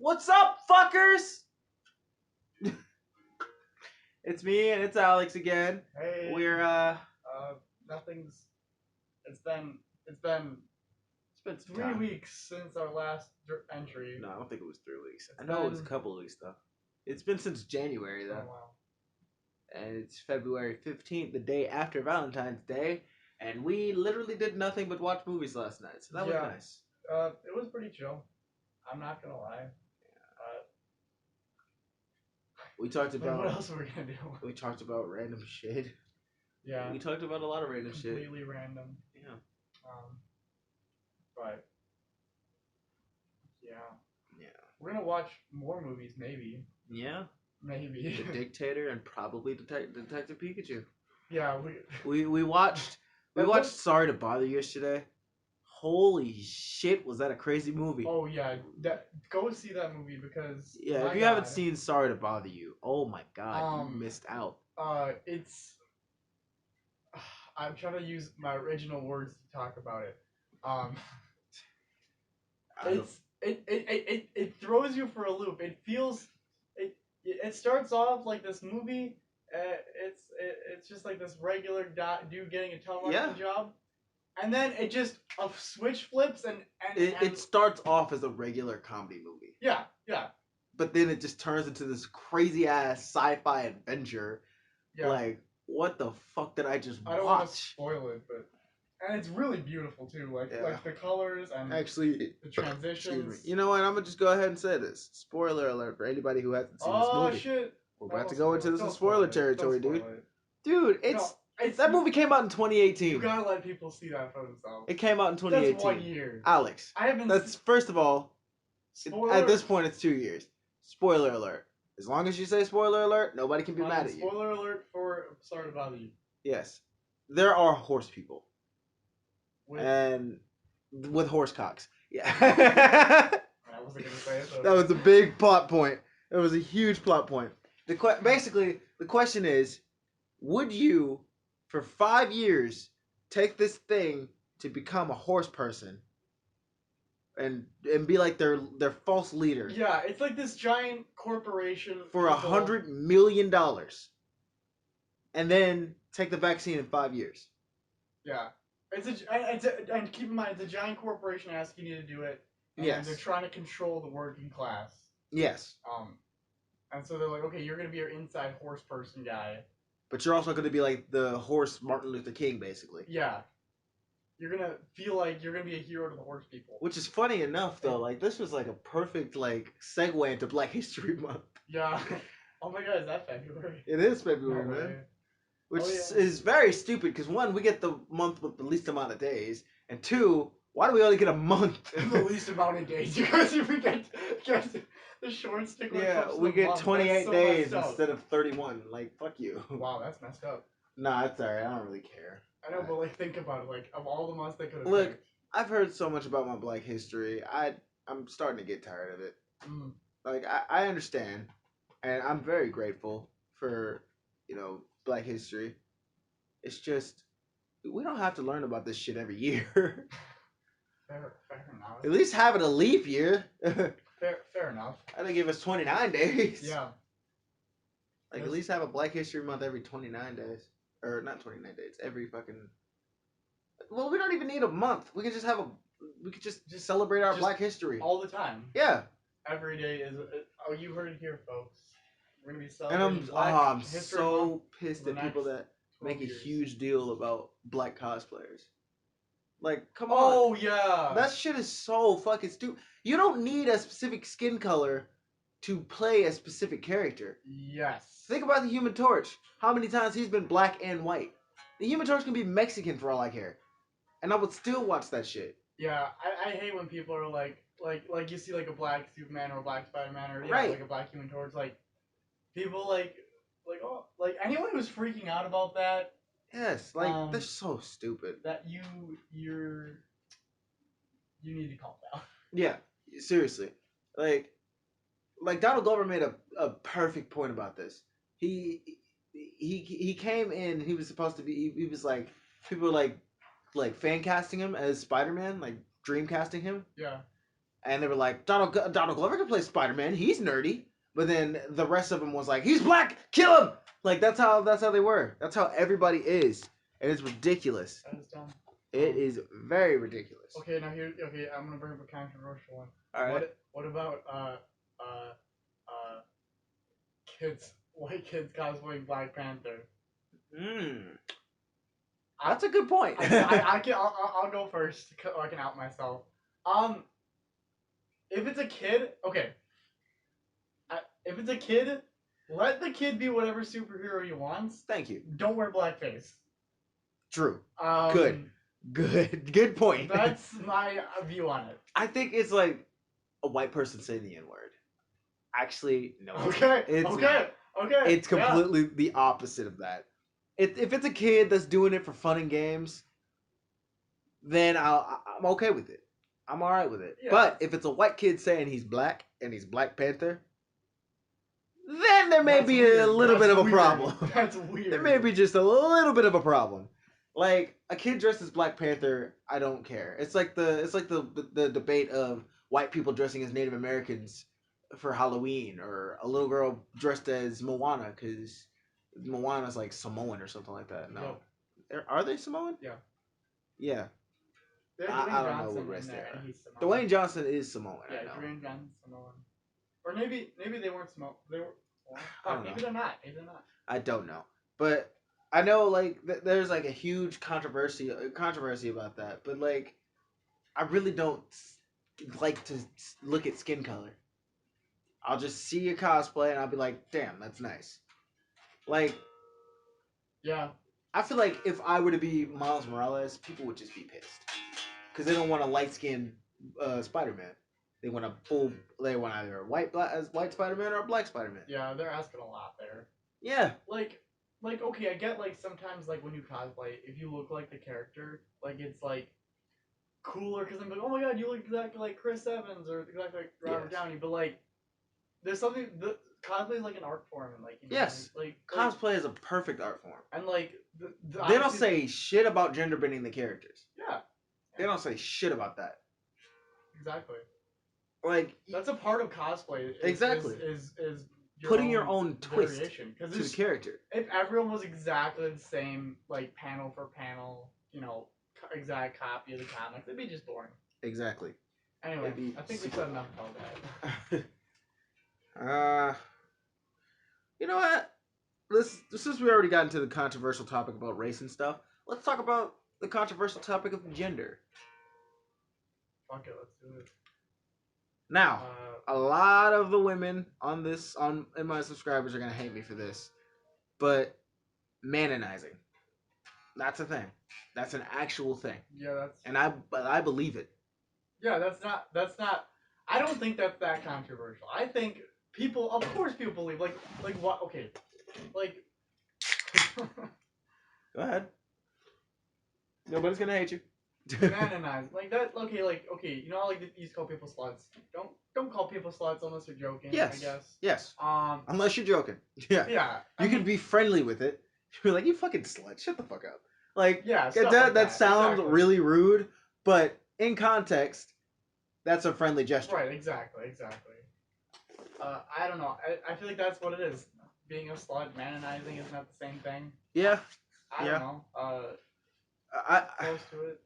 What's up, fuckers? It's me and it's Alex again. Hey, We're nothing's. It's been some 3 weeks since our last entry. No, I don't think it was 3 weeks. It's I know it was a been- couple of weeks though. It's been since January though, Oh wow. and it's February 15th, the day after Valentine's Day, and we literally did nothing but watch movies last night. So that was Yeah. nice. It was pretty chill. I'm not gonna lie. We talked Like, about what else are we gonna do? we talked about random shit. Yeah. We talked about a lot of random shit. Completely random. Yeah. But yeah. Yeah. We're gonna watch more movies, maybe. Yeah. Maybe. The Dictator and probably Detective Pikachu. Yeah. We watched Sorry to Bother You yesterday. Holy shit, was that a crazy movie? Oh yeah. Go see that movie because. Yeah, if you haven't seen Sorry to Bother You, oh my god, you missed out. It's. I'm trying to use my original words to talk about it. It throws you for a loop. It feels it starts off like this movie. It's just like this regular dude getting a telemarketing job, and then it just a switch flips and it starts off as a regular comedy movie. Yeah. But then it just turns into this crazy ass sci-fi adventure. Yeah. Like, what the fuck did I just watch? I don't want to spoil it, but and it's really beautiful too. Like the colors and actually the transitions. You know what? I'm gonna just go ahead and say this. Spoiler alert for anybody who hasn't seen this movie. Oh shit! We're about to go into this spoiler territory, dude. Dude, it's that movie came out in 2018. You gotta let people see that for themselves. It came out in 2018. That's 1 year. Alex, I haven't. That's first of all. Spoiler. At this point, it's 2 years. Spoiler alert. As long as you say spoiler alert, nobody can be mad at you. Spoiler alert for Sorry to Bother You. Yes, there are horse people. With horse cocks. Yeah. I wasn't gonna say it. So that was a big plot point. It was a huge plot point. Basically, the question is, would you, for 5 years, take this thing to become a horse person, and be like their false leader? Yeah, it's like this giant corporation for $100 million, and then take the vaccine in 5 years. Yeah. And keep in mind, it's a giant corporation asking you to do it. And they're trying to control the working class. Yes. And so they're like, okay, you're gonna be our inside horse person guy. But you're also gonna be like the horse Martin Luther King, basically. Yeah. You're gonna feel like you're gonna be a hero to the horse people. Which is funny enough, though. Like, this was like a perfect segue into Black History Month. Yeah. Oh my god, is that February? It is February, man. Which is very stupid, because 1, we get the month with the least amount of days, and 2, why do we only get a month? The least amount of days, because if we get the short stick. Yeah, we get 28 days instead of 31. Like, fuck you. Wow, that's messed up. Nah, it's alright. I don't really care. I know, but think about it. Like, of all the months they could have. Look, I've heard so much about my Black history. I'm starting to get tired of it. Like, I understand, and I'm very grateful for Black history. It's just we don't have to learn about this shit every year. Fair enough. At least have it a leap year. Fair enough. I think give us 29 days. Yeah. Like, at least have a Black History Month every 29 days. Or not 29 days. Every fucking. Well, we don't even need a month. We could just have we could just celebrate our Black history all the time. Yeah. Every day is. Oh, you heard it here, folks. We're gonna be celebrating. And Black I'm History so Month pissed at people that make a huge deal about Black cosplayers. Like, come on. Oh yeah. That shit is so fucking stupid. You don't need a specific skin color to play a specific character. Yes. Think about the Human Torch. How many times he's been black and white? The Human Torch can be Mexican for all I care, and I would still watch that shit. Yeah, I hate when people are like you see like a black Superman or a black Spider-Man or like a black Human Torch. Like people like anyone who's freaking out about that. Yes, like that's so stupid. That you need to calm down. Yeah, seriously. Like Donald Glover made a perfect point about this. He came in. He was supposed to be. He was like, people were like fan casting him as Spider-Man, like dream casting him. Yeah. and they were like, Donald Glover can play Spider-Man. He's nerdy. But then the rest of them was like, he's black, kill him. Like that's how they were. That's how everybody is, and it's ridiculous. That is dumb. It is very ridiculous. Okay, now here. Okay, I'm gonna bring up a controversial one. All right. What about white kids cosplaying Black Panther? That's a good point. I'll go first. So I can out myself. If it's a kid, okay. If it's a kid, let the kid be whatever superhero he wants. Thank you. Don't wear blackface. True. Good point. That's my view on it. I think it's like a white person saying the N-word. Actually, no. Okay. It's completely the opposite of that. If it's a kid that's doing it for fun and games, then I'm okay with it. I'm all right with it. Yeah. But if it's a white kid saying he's black and he's Black Panther, then there may be a little bit of a problem. That's weird. There may be just a little bit of a problem. Like a kid dressed as Black Panther, I don't care. It's like the debate of white people dressing as Native Americans for Halloween, or a little girl dressed as Moana because Moana's like Samoan or something like that. No, are they Samoan? Yeah. Yeah. I don't know what race they are. Dwayne Johnson is Samoan. Yeah, Dwayne Johnson's Samoan. Or maybe they weren't Samoan. They were. Well, maybe they're not. I don't know, but I know like there's like a huge controversy about that. But like, I really don't like to look at skin color. I'll just see a cosplay and I'll be like, damn, that's nice. Like, yeah. I feel like if I were to be Miles Morales, people would just be pissed. Because they don't want a light-skinned Spider-Man. They want either a white Spider-Man or a black Spider-Man. Yeah, they're asking a lot there. Yeah. Like, okay, I get, like, sometimes, like, when you cosplay, if you look like the character, like, it's, like, cooler, because I'm like, oh my god, you look exactly like Chris Evans, or exactly like Robert Downey, but, like, there's something, cosplay is like an art form, and, like, you know, yes, cosplay is a perfect art form. And, like, they don't say shit about gender bending the characters. Yeah. They don't say shit about that. Exactly. Like, that's a part of cosplay. Is putting your own twist to the character. If everyone was exactly the same, like panel for panel, you know, exact copy of the comics, it'd be just boring. Exactly. Anyway, I think we said enough about that. You know what? Since we already got into the controversial topic about race and stuff, let's talk about the controversial topic of gender. Fuck it, let's do it. Now, a lot of the women in my subscribers are gonna hate me for this, but manonizing, that's a thing. That's an actual thing. Yeah, but I believe it. Yeah, that's not. I don't think that's that controversial. I think people, of course, people believe like what? Okay, like. Go ahead. Nobody's gonna hate you. Canonized like that. Okay, you know how like you used to call people sluts. Don't call people sluts unless you're joking. Yes. I guess. Yes. Unless you're joking. Yeah. Yeah. You can be friendly with it. You're like, you fucking slut. Shut the fuck up. Like, yeah. That sounds really rude, but in context, that's a friendly gesture. Right. Exactly. I don't know. I feel like that's what it is. Being a slut, manonizing is not the same thing. Yeah. I don't know. Close to it.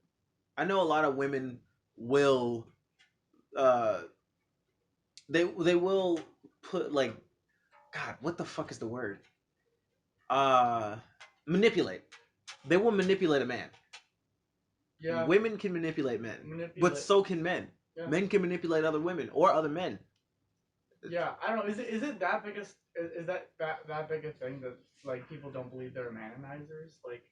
I know a lot of women will, they will put like, God, what the fuck is the word? Manipulate. They will manipulate a man. Yeah. Women can manipulate men, but so can men. Yeah. Men can manipulate other women or other men. Yeah, I don't know. Is it that big is that big a thing that like people don't believe they're manonizers? Like,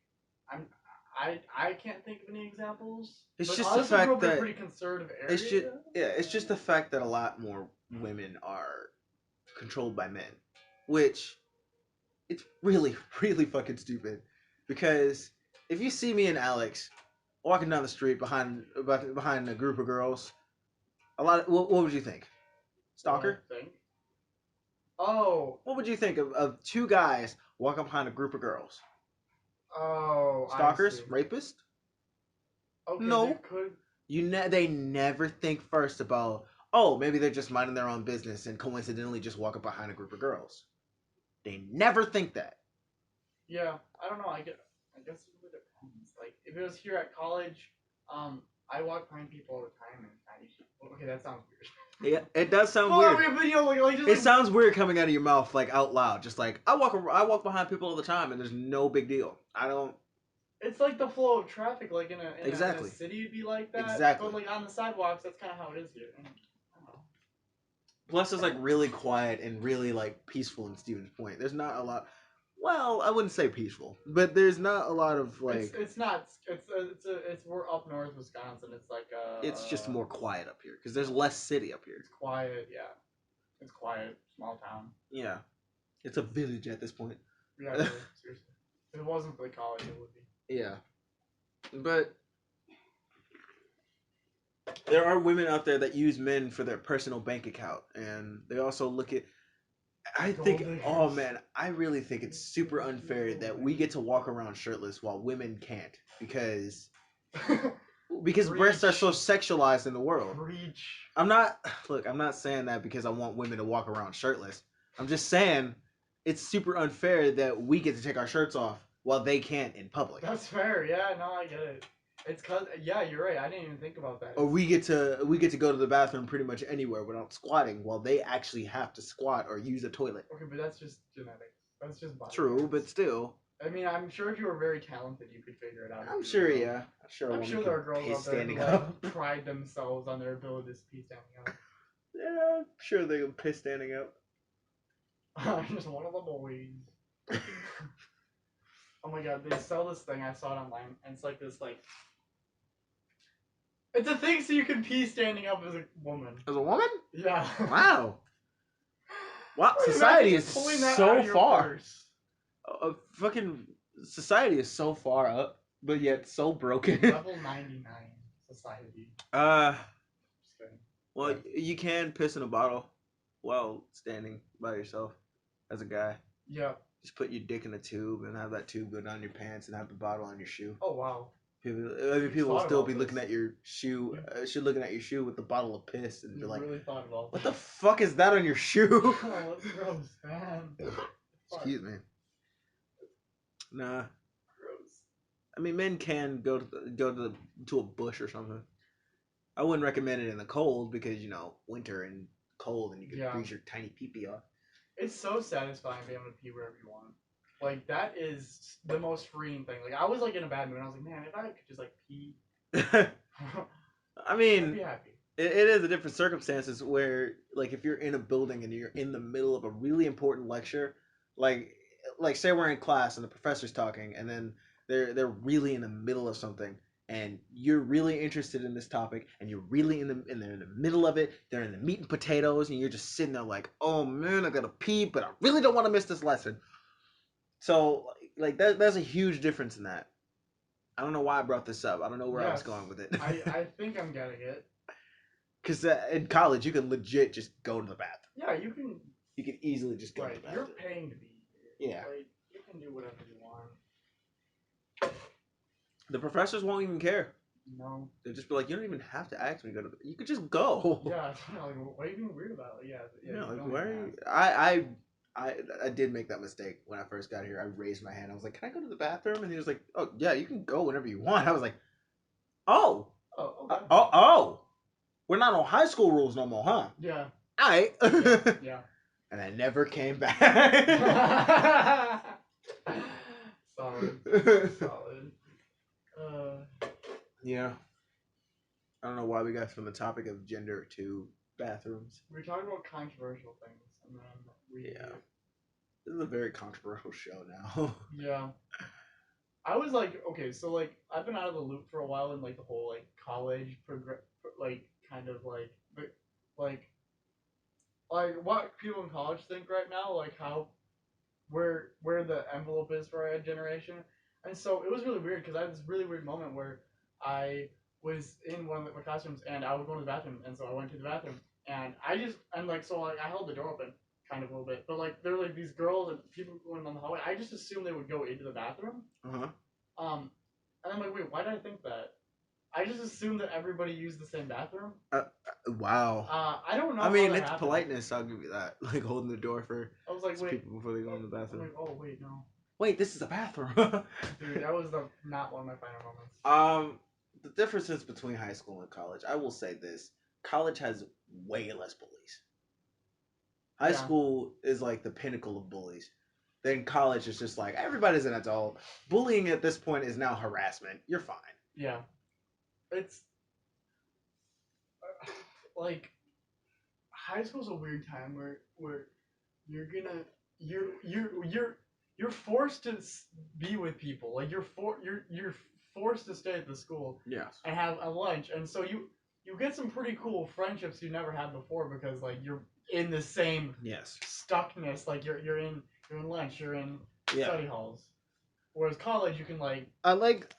I can't think of any examples. It's just the fact that pretty conservative area. It's just the fact that a lot more women are controlled by men, which it's really, really fucking stupid. Because if you see me and Alex walking down the street behind a group of girls, what would you think? Stalker? Oh. What would you think of two guys walking behind a group of girls? Oh. Stalkers? Rapist? Okay. No. They never think first about, oh, maybe they're just minding their own business and coincidentally just walk up behind a group of girls. They never think that. Yeah, I don't know. I guess it really depends. Like if it was here at college, I walk behind people all the time and okay, that sounds weird. Yeah, it does sound weird. But, you know, it sounds weird coming out of your mouth, like out loud. Just like I walk behind people all the time, and there's no big deal. I don't. It's like the flow of traffic, like in a Exactly. city, it'd be like that. Exactly. But like on the sidewalks, that's kind of how it is here. And, I don't know. Plus, it's like really quiet and really like peaceful in Stevens Point. There's not a lot. Well, I wouldn't say peaceful, but there's not a lot of like. It's not. It's we're up north Wisconsin. It's like It's just more quiet up here because there's less city up here. It's quiet, yeah. It's quiet, small town. Yeah, it's a village at this point. Yeah, really, seriously. If it wasn't for the college, it would be. Yeah, but there are women out there that use men for their personal bank account, and they also look at. Oh man, I really think it's super unfair that we get to walk around shirtless while women can't because breasts are so sexualized in the world. Preach. I'm not saying that because I want women to walk around shirtless. I'm just saying it's super unfair that we get to take our shirts off while they can't in public. That's fair. Yeah, no, I get it. It's cause you're right. I didn't even think about that. Or we get to go to the bathroom pretty much anywhere without squatting, while they actually have to squat or use a toilet. Okay, but that's just genetics. That's just body true, parts. But still. I mean, I'm sure if you were very talented, you could figure it out. I'm sure, yeah. I'm sure there are girls out there who like, pride themselves on their ability to pee standing up. Yeah, I'm sure they can piss standing up. I'm just one of the boys. Oh my god, they sell this thing. I saw it online, and it's like this It's a thing so you can pee standing up as a woman. As a woman? Yeah. Wow. Wow, society is so far. Fucking society is so far up, but yet so broken. Level 99 society. Just kidding. Well, you can piss in a bottle while standing by yourself as a guy. Yeah. Just put your dick in a tube and have that tube go down your pants and have the bottle on your shoe. Oh wow. People will still be looking at your shoe. Looking at your shoe with the bottle of piss and be like, really thought about "What the fuck is that on your shoe?" Oh, that's gross, man. Excuse me. Nah. Gross. I mean, men can go to a bush or something. I wouldn't recommend it in the cold because winter and cold and you can freeze your tiny pee-pee off. It's so satisfying being able to pee wherever you want. Like, that is the most freeing thing. Like, I was, like, in a bad mood, and I was like, man, if I could just, like, pee... I mean... I'd be happy. It is a different circumstances where, like, if you're in a building and you're in the middle of a really important lecture, like say we're in class and the professor's talking, and then they're really in the middle of something, and you're really interested in this topic, and you're really and they're in the middle of it, they're in the meat and potatoes, and you're just sitting there like, oh man, I gotta pee, but I really don't want to miss this lesson. So, like, there's a huge difference in that. I don't know why I brought this up. I don't know where I was going with it. I think I'm getting it. Because in college, you can legit just go to the bathroom. Yeah, you can. You can easily just go to the bathroom. You're paying to be here. Yeah. Like, you can do whatever you want. The professors won't even care. No. They'll just be like, you don't even have to ask me to go to the... You could just go. Yeah, like, what are you being weird about? Like, why are you... I did make that mistake when I first got here. I raised my hand. I was like, can I go to the bathroom? And he was like, oh, yeah, you can go whenever you want. I was like, oh. Oh, okay. Oh. We're not on high school rules no more, huh? Yeah. All right. Yeah. And I never came back. Solid. Solid. Yeah. I don't know why we got from the topic of gender to bathrooms. We were talking about controversial things, and then This is a very controversial show now. Yeah. I was like, okay, so like I've been out of the loop for a while in like the whole like college kind of like what people in college think right now, like how where the envelope is for our generation. And so it was really weird because I had this really weird moment where I was in one of my classrooms and I was going to the bathroom, and so I went to the bathroom and I held the door open kind of a little bit, but like there were like these girls and people going on the hallway. I just assumed they would go into the bathroom. Uh-huh. And I'm like, wait, why did I think that? I just assumed that everybody used the same bathroom. Wow. I don't know. I mean, it's happened. politeness. I'll give you that. Like holding the door for I was like, wait, people before they go in the bathroom. I'm like, oh wait, no. Wait, this is a bathroom. Dude, that was not one of my final moments. The differences between high school and college. I will say this: college has way less bullies. High school is like the pinnacle of bullies. Then college is just like everybody's an adult. Bullying at this point is now harassment. You're fine. Yeah, it's like high school's a weird time where you're forced to be with people. Like you're forced to stay at the school. Yes. And have a lunch, and so you get some pretty cool friendships you never had before because like you're in the same stuckness. Like you're in lunch, you're in study halls. Whereas college, you can like. I like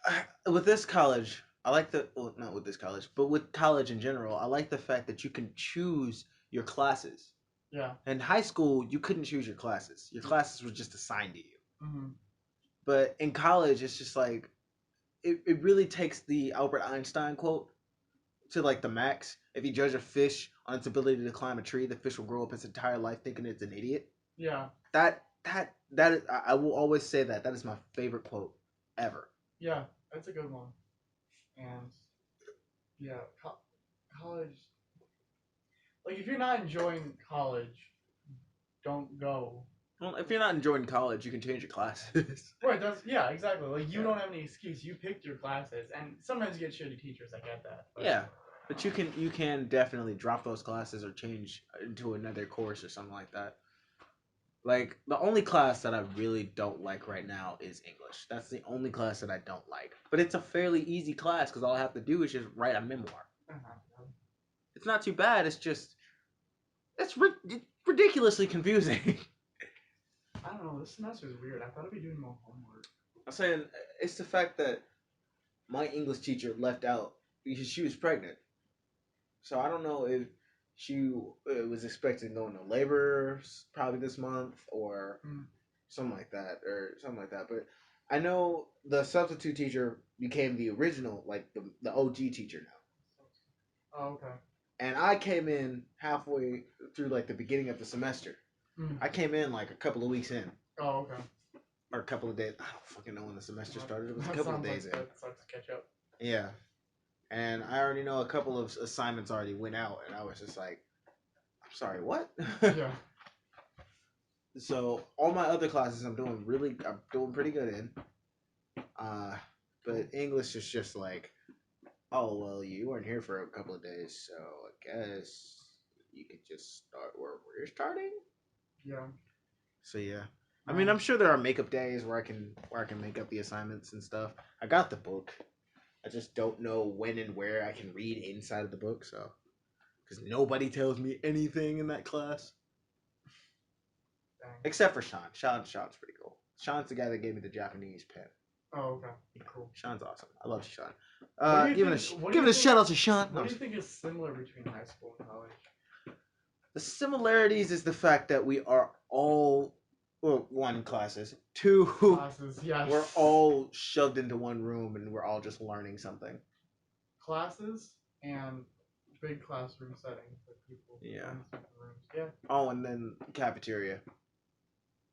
with this college. I like not with this college, but with college in general. I like the fact that you can choose your classes. Yeah. In high school, you couldn't choose your classes. Your classes were just assigned to you. Mm-hmm. But in college, it's just like it really takes the Albert Einstein quote to like the max. If you judge a fish on its ability to climb a tree, the fish will grow up its entire life thinking it's an idiot. Yeah. That is, I will always say that is my favorite quote ever. Yeah, that's a good one. And yeah, college. Like if you're not enjoying college, don't go. Well, if you're not enjoying college, you can change your classes. Right. Yeah, exactly. Like you don't have any excuse. You picked your classes, and sometimes you get shitty teachers. I get that. But. Yeah, but you can definitely drop those classes or change into another course or something like that. Like the only class that I really don't like right now is English. That's the only class that I don't like. But it's a fairly easy class because all I have to do is just write a memoir. It's not too bad. It's just it's ridiculously confusing. I don't know. This semester is weird. I thought I'd be doing more homework. I'm saying it's the fact that my English teacher left out because she was pregnant. So I don't know if she was expecting to go into labor probably this month or something like that But I know the substitute teacher became the original, like the OG teacher now. Oh, okay. And I came in halfway through like the beginning of the semester. I came in like a couple of weeks in. Oh, okay. Or a couple of days. I don't fucking know when the semester started. It was a couple of days in. That sucks to catch up. Yeah. And I already know a couple of assignments already went out, and I was just like, I'm sorry, what? Yeah. So all my other classes I'm doing pretty good in. But English is just like, oh well, you weren't here for a couple of days, so I guess you could just start where we're starting. Yeah. So yeah. I mean, I'm sure there are makeup days where I can make up the assignments and stuff. I got the book. I just don't know when and where I can read inside of the book, so because nobody tells me anything in that class. Dang. Except for Sean. Sean's pretty cool. Sean's the guy that gave me the Japanese pen. Oh, okay. Cool. Sean's awesome. I love Sean. Give it a shout out to Sean. What do you think is similar between high school and college? The similarities is the fact that we are all, well, one, classes. Two, classes, yes. We're all shoved into one room and we're all just learning something. Classes and big classroom settings with people. Yeah. Yeah. Oh, and then cafeteria.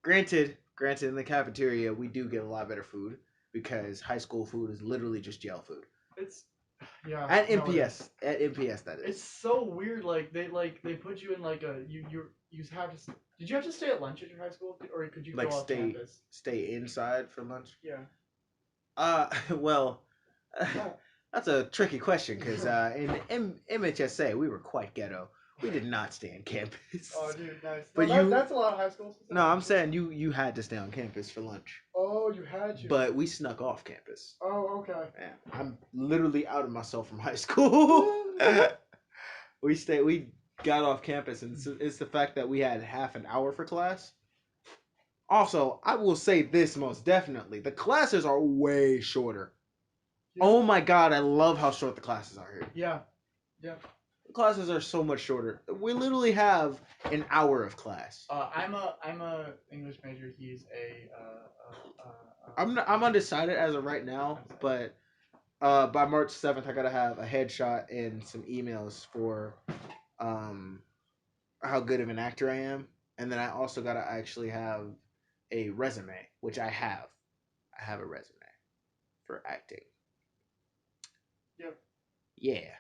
Granted, in the cafeteria we do get a lot better food because high school food is literally just jail food. It's yeah. At MPS, that is. It's so weird. Like they put you in like a you have to. Did you have to stay at lunch at your high school, or could you like go off campus? Stay inside for lunch? Yeah. Well, that's a tricky question because in MHSA we were quite ghetto. We did not stay on campus. Oh, dude, nice. But that's a lot of high schools. No, I'm saying you had to stay on campus for lunch. Oh, you had to. But we snuck off campus. Oh, okay. Yeah, I'm literally out of myself from high school. We got off campus, and it's the fact that we had half an hour for class. Also, I will say this most definitely: the classes are way shorter. Yeah. Oh my god, I love how short the classes are here. Yeah. Classes are so much shorter. We literally have an hour of class. I'm a English major. He's a I'm undecided as of right now, but by March 7th, I gotta have a headshot and some emails for um, how good of an actor I am, and then I also gotta actually have a resume, which I have. I have a resume for acting. Yep. Yeah.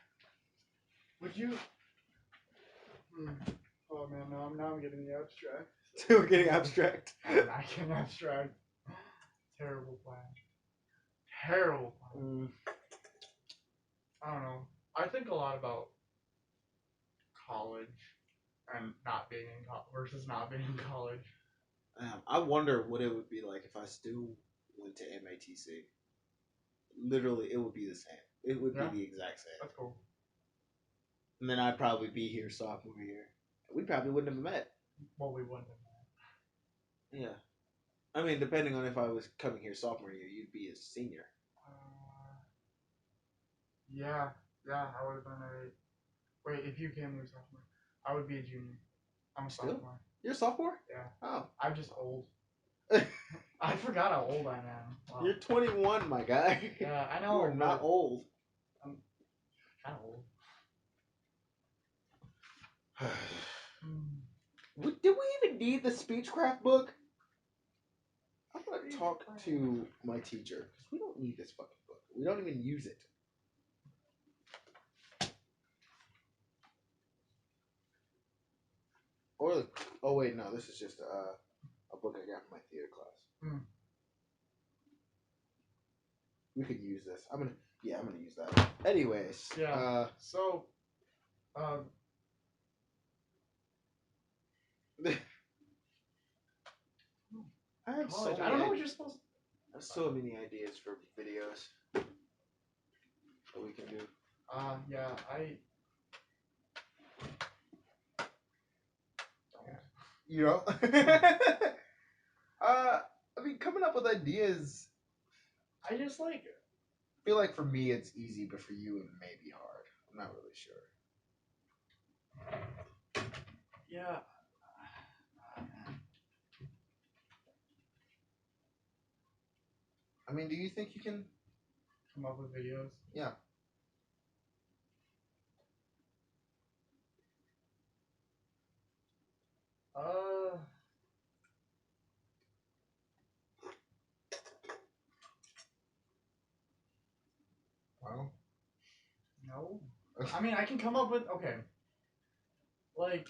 Would you? Oh man, no, now I'm getting the abstract. So we're getting abstract. I'm not getting abstract. Terrible plan. Terrible plan. I don't know. I think a lot about college and not being in college versus not being in college. I wonder what it would be like if I still went to MATC. Literally, it would be the same. It would be the exact same. That's cool. And then I'd probably be here sophomore year. We probably wouldn't have met. Well, we wouldn't have met. Yeah. I mean, depending on if I was coming here sophomore year, you'd be a senior. Yeah, I would have been a. Wait, if you came here sophomore, I would be a junior. I'm a sophomore. You're a sophomore? Yeah. Oh. I'm just old. I forgot how old I am. Wow. You're 21, my guy. Yeah, I know. You're not old. I'm kind of old. Did we even need the Speechcraft book? I'm gonna talk to my teacher because we don't need this fucking book. We don't even use it. Or oh wait, no, this is just a book I got from my theater class. We could use this. I'm gonna use that. Anyways, yeah. I have college. I don't know what you're supposed to. I have so many ideas for videos that we can do. Yeah, You know? I mean, coming up with ideas. I just like. I feel like for me it's easy, but for you it may be hard. I'm not really sure. Yeah. I mean, do you think you can come up with videos? Yeah. Well. No. I mean, I can come up with like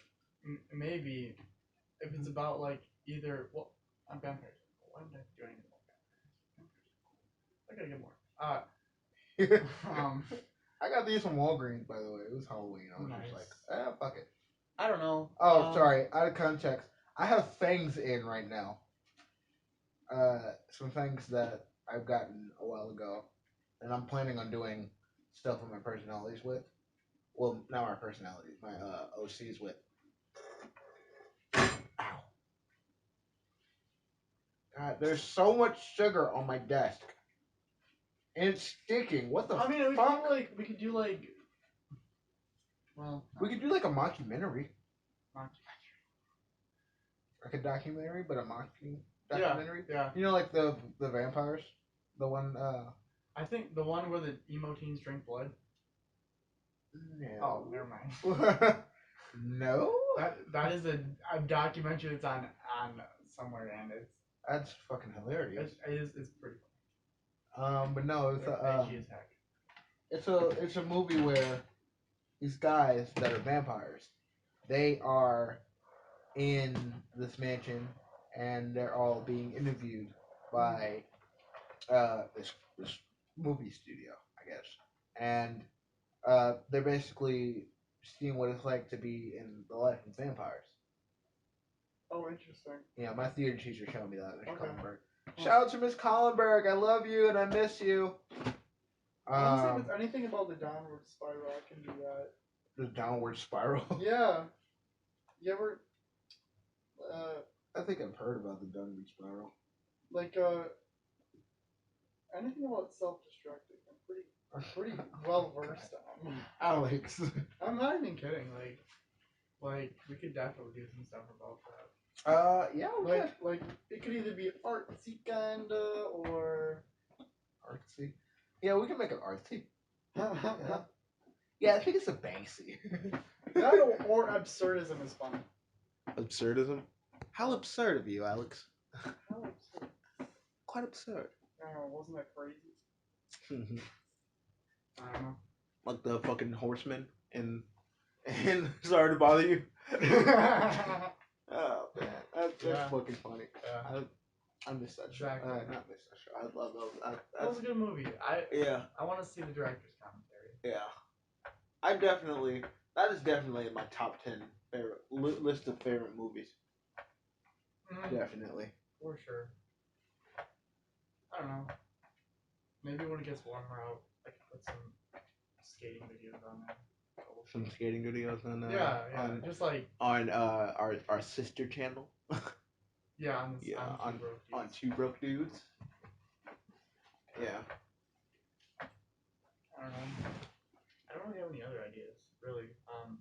maybe if it's about like either I'm vampires. Why did I do anything about vampires? I gotta get more. I got these from Walgreens, by the way. It was Halloween. I was just like, fuck it. I don't know. Oh, sorry. Out of context. I have things in right now. Some things that I've gotten a while ago, and I'm planning on doing stuff with my personalities with. Well, not my personalities, my OCs with. Ow. God, there's so much sugar on my desk. And it's sticking. What the fuck? We could do like. Well, we could do like a mockumentary. Like a documentary, but a documentary. Yeah. You know, like the vampires, the one. I think the one where the emo teens drink blood. No. Oh, never mind. No. That is a documentary that's on somewhere, and that's fucking hilarious. It's pretty funny. But no, it's edgy as heck. It's a movie where these guys that are vampires, they are in this mansion and they're all being interviewed by this movie studio, I guess, and they're basically seeing what it's like to be in the life of vampires. Oh, interesting. Yeah, my theater teacher showed me that. Miss Collenberg. Shout out to Miss Collenberg. I love you and I miss you. Honestly, if it's anything about the downward spiral, I can do that. The downward spiral? Yeah. You ever... I think I've heard about the downward spiral. Like, anything about self-destructing. I'm pretty well versed on. Alex. I'm not even kidding. Like we could definitely do some stuff about that. Yeah. Like it could either be artsy kinda or artsy. Yeah, we can make it artsy. Yeah. Yeah, I think it's a Banksy. That or absurdism is fun. Absurdism? How absurd of you, Alex. How absurd. Quite absurd. Oh, wasn't that crazy? I don't know. Like the fucking horseman and sorry to bother you. Oh man, that's fucking funny. Yeah. I miss that show. Exactly. Not miss that show. I love those. That was a good movie. I want to see the director's commentary. Yeah. That is definitely in my top 10 favorite list of favorite movies. Mm-hmm. Definitely. For sure. I don't know. Maybe when it gets warmer out, I can put some skating videos on there. Some skating videos on yeah, just like on our sister channel. Yeah, on Two Broke Dudes. Yeah. I don't know. I don't really have any other ideas, really. I'm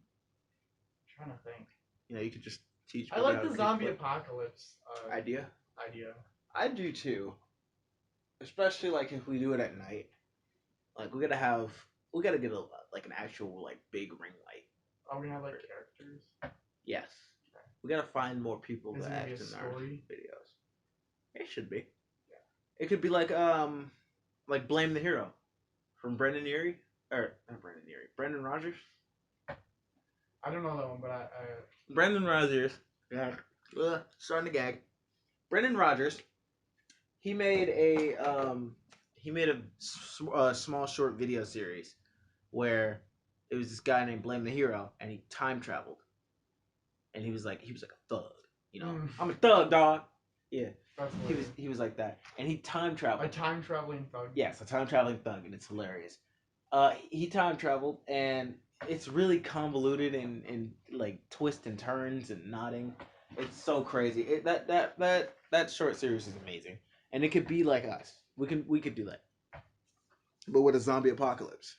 trying to think. Yeah, you could just teach. I like the zombie apocalypse idea. I do too. Especially like if we do it at night. Like we gotta get an actual like big ring light. Are we gonna have like characters? Yes. Okay. We gotta find more people to act in our videos. It should be. Yeah. It could be like Blame the Hero from Brendan Urie. Or not Brendan Urie. Brendan Rogers. I don't know that one, but Brendan Rogers. Yeah. Starting to gag. Brendan Rogers. He made a small short video series where it was this guy named Blame the Hero, and he time traveled, and he was like a thug, you know. I'm a thug, dog. Yeah, he was like that, and he time traveled. A time traveling thug. Yes, a time traveling thug, and it's hilarious. He time traveled, and it's really convoluted and like twists and turns and nodding. It's so crazy. That short series is amazing, and it could be like us. We could do that, but with a zombie apocalypse.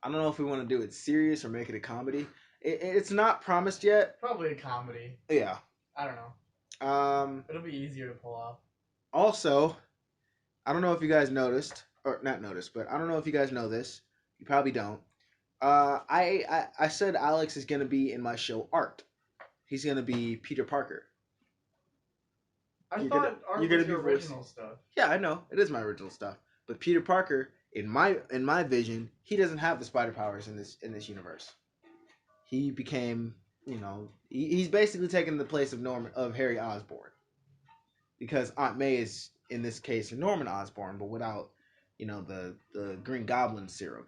I don't know if we want to do it serious or make it a comedy. It's not promised yet. Probably a comedy. Yeah. I don't know. It'll be easier to pull off. Also, I don't know if you guys noticed, or not noticed, but I don't know if you guys know this. You probably don't. I said Alex is gonna be in my show Art. He's gonna be Peter Parker. I thought Art was your original stuff. Yeah, I know it is my original stuff. But Peter Parker, in my vision, he doesn't have the spider powers in this universe. He became, he's basically taken the place of Harry Osborn, because Aunt May is in this case Norman Osborn, but without, the Green Goblin serum.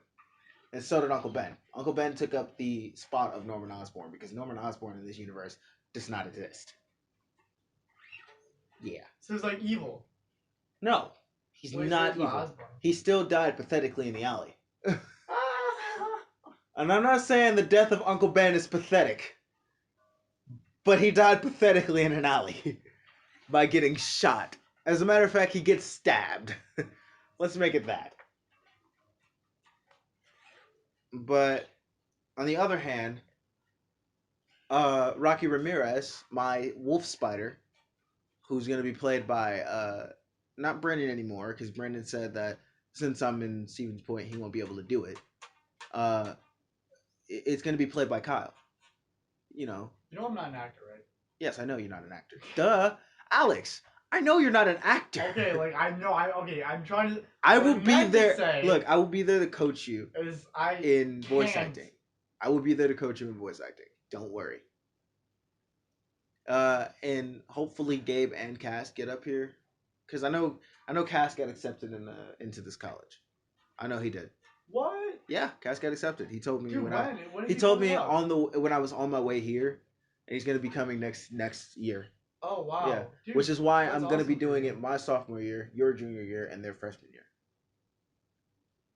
And so did Uncle Ben. Uncle Ben took up the spot of Norman Osborn because Norman Osborn in this universe does not exist. Yeah. So he's like evil. No, he's not evil. Osborn. He still died pathetically in the alley. And I'm not saying the death of Uncle Ben is pathetic, but he died pathetically in an alley by getting shot. As a matter of fact, he gets stabbed. Let's make it that. But on the other hand, Rocky Ramirez, my wolf spider, who's going to be played by not Brendan anymore, because Brendan said that since I'm in Stevens Point, he won't be able to do it. It's going to be played by Kyle. You know I'm not an actor, right? Yes, I know you're not an actor. Duh, Alex. I know you're not an actor. Okay, like I'm trying to. I will be there. Look, I will be there to coach you in voice acting. I will be there to coach you in voice acting. Don't worry. And hopefully Gabe and Cass get up here, because I know Cass got accepted into this college. I know he did. What? Yeah, Cass got accepted. He told me when he told me when I was on my way here, and he's gonna be coming next year. Oh wow! Yeah, dude, which is why I'm gonna be doing it my sophomore year, your junior year, and their freshman year.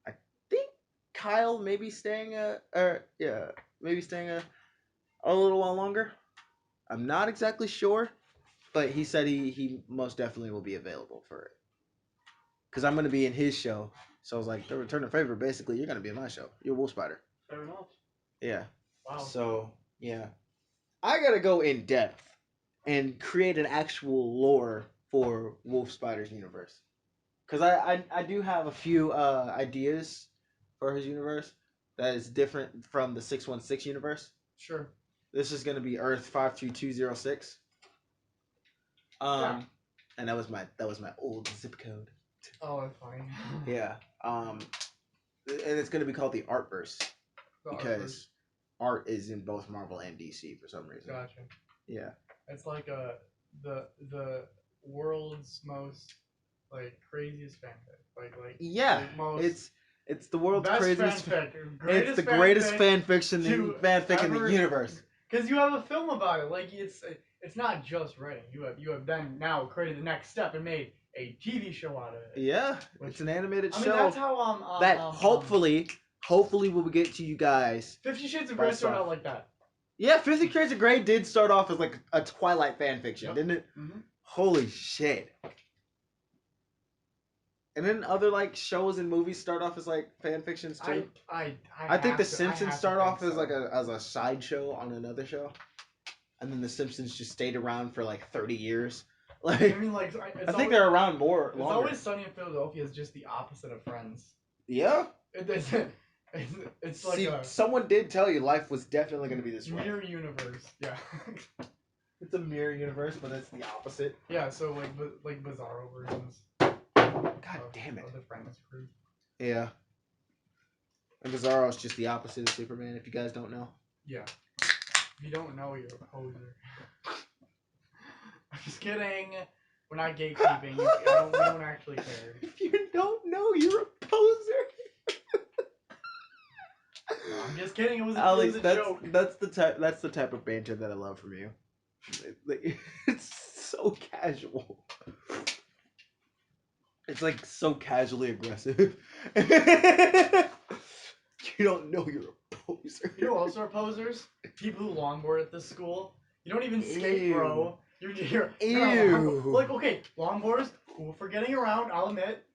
I think Kyle may be staying a little while longer. I'm not exactly sure, but he said he most definitely will be available for it. Because I'm gonna be in his show, so I was like, the return of favor. Basically, you're gonna be in my show. You're Wolf Spider. Fair enough. Yeah. Wow. So yeah, I gotta go in depth and create an actual lore for Wolf Spider's universe. because I do have a few ideas for his universe that is different from the 616 universe. Sure. This is gonna be Earth 52206. Yeah. And that was my old zip code. Oh, that's funny. Yeah. And it's gonna be called the Artverse because art is in both Marvel and DC for some reason. Gotcha. Yeah. It's like the world's most like craziest fanfic. Yeah. Like most it's the world's best craziest fanfic. It's the greatest fan fiction fanfic in the universe. Because you have a film about it. Like it's not just writing. You have then now created the next step and made a TV show out of it. Yeah, it's an animated show. I mean, that's how that hopefully we'll get to you guys. 50 Shades of Grey started out like that. Yeah, 50 Shades of Grey did start off as like a Twilight fan fiction, didn't it? Mm-hmm. Holy shit. And then other like shows and movies start off as like fan fictions too. I think The Simpsons start off as like a sideshow on another show, and then The Simpsons just stayed around for like 30 years. Like I mean, like I think they're around more. It's Always Sunny in Philadelphia is just the opposite of Friends. Yeah. It's like See, someone did tell you life was definitely going to be this way. Mirror universe. Yeah. It's a mirror universe, but it's the opposite. Yeah. So like Bizarro versions. God damn it. Of the Friends group. Yeah. And Bizarro is just the opposite of Superman, if you guys don't know. Yeah. If you don't know, you're a poser. I'm just kidding. We're not gatekeeping. We don't actually care. If you don't know, you're a poser. No, I'm just kidding. It was a joke. That's the type of banter that I love from you. It's so casual. It's like so casually aggressive. You don't know you're a poser. You know who also are posers? People who longboard at this school. You don't even skate, bro. You're Ew. Like, okay, longboarders, cool for getting around, I'll admit.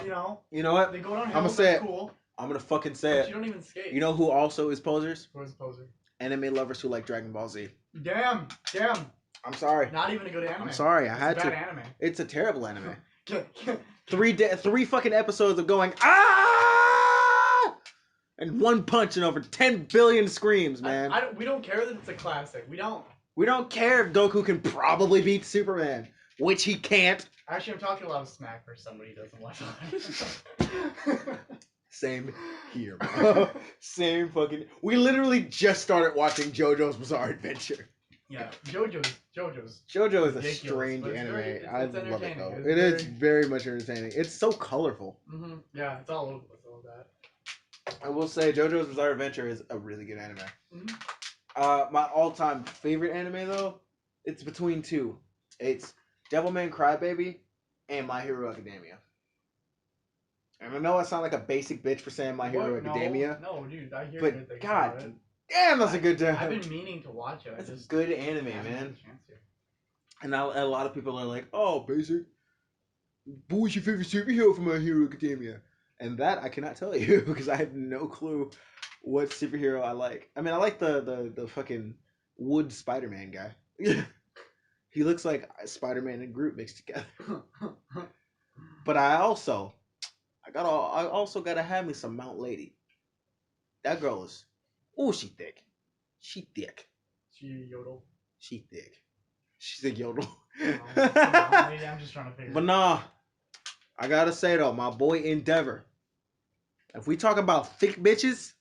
You know what? They go down hills, I'm gonna say it. Cool. I'm gonna fucking say But it. You don't even skate. You know who also is posers? Who is a poser? Anime lovers who like Dragon Ball Z. Damn. I'm sorry. Not even a good anime. I'm sorry. I had to. to. Bad anime. It's a terrible anime. 3 fucking episodes of going ah, and one punch and over 10 billion screams, man. We don't care that it's a classic. We don't care if Goku can probably beat Superman, which he can't. Actually, I'm talking a lot of smack for somebody who doesn't watch it. Same here, bro. Same fucking. We literally just started watching JoJo's Bizarre Adventure. Yeah, JoJo's. JoJo is a strange anime. I love it though. It is very much entertaining. It's so colorful. Mm-hmm. Yeah, it's all over with all that. I will say JoJo's Bizarre Adventure is a really good anime. Mm-hmm. My all-time favorite anime though, it's between two. It's Devilman Crybaby and My Hero Academia. And I know I sound like a basic bitch for saying My Hero Academia. No, dude, I hear good things about it. Damn, that's a good time. I've been meaning to watch it. That's a good anime, man. And now a lot of people are like, "Oh, basic. Who's your favorite superhero from My Hero Academia?" And that I cannot tell you because I have no clue what superhero I like. I mean, I like the fucking wood Spider-Man guy. He looks like Spider-Man and Groot mixed together. But I also gotta have me some Mount Lady. That girl is, she thick. She thick. She yodel. She thick. She's a yodel. I'm just trying to figure. But nah, I gotta say though, my boy Endeavor. If we talk about thick bitches,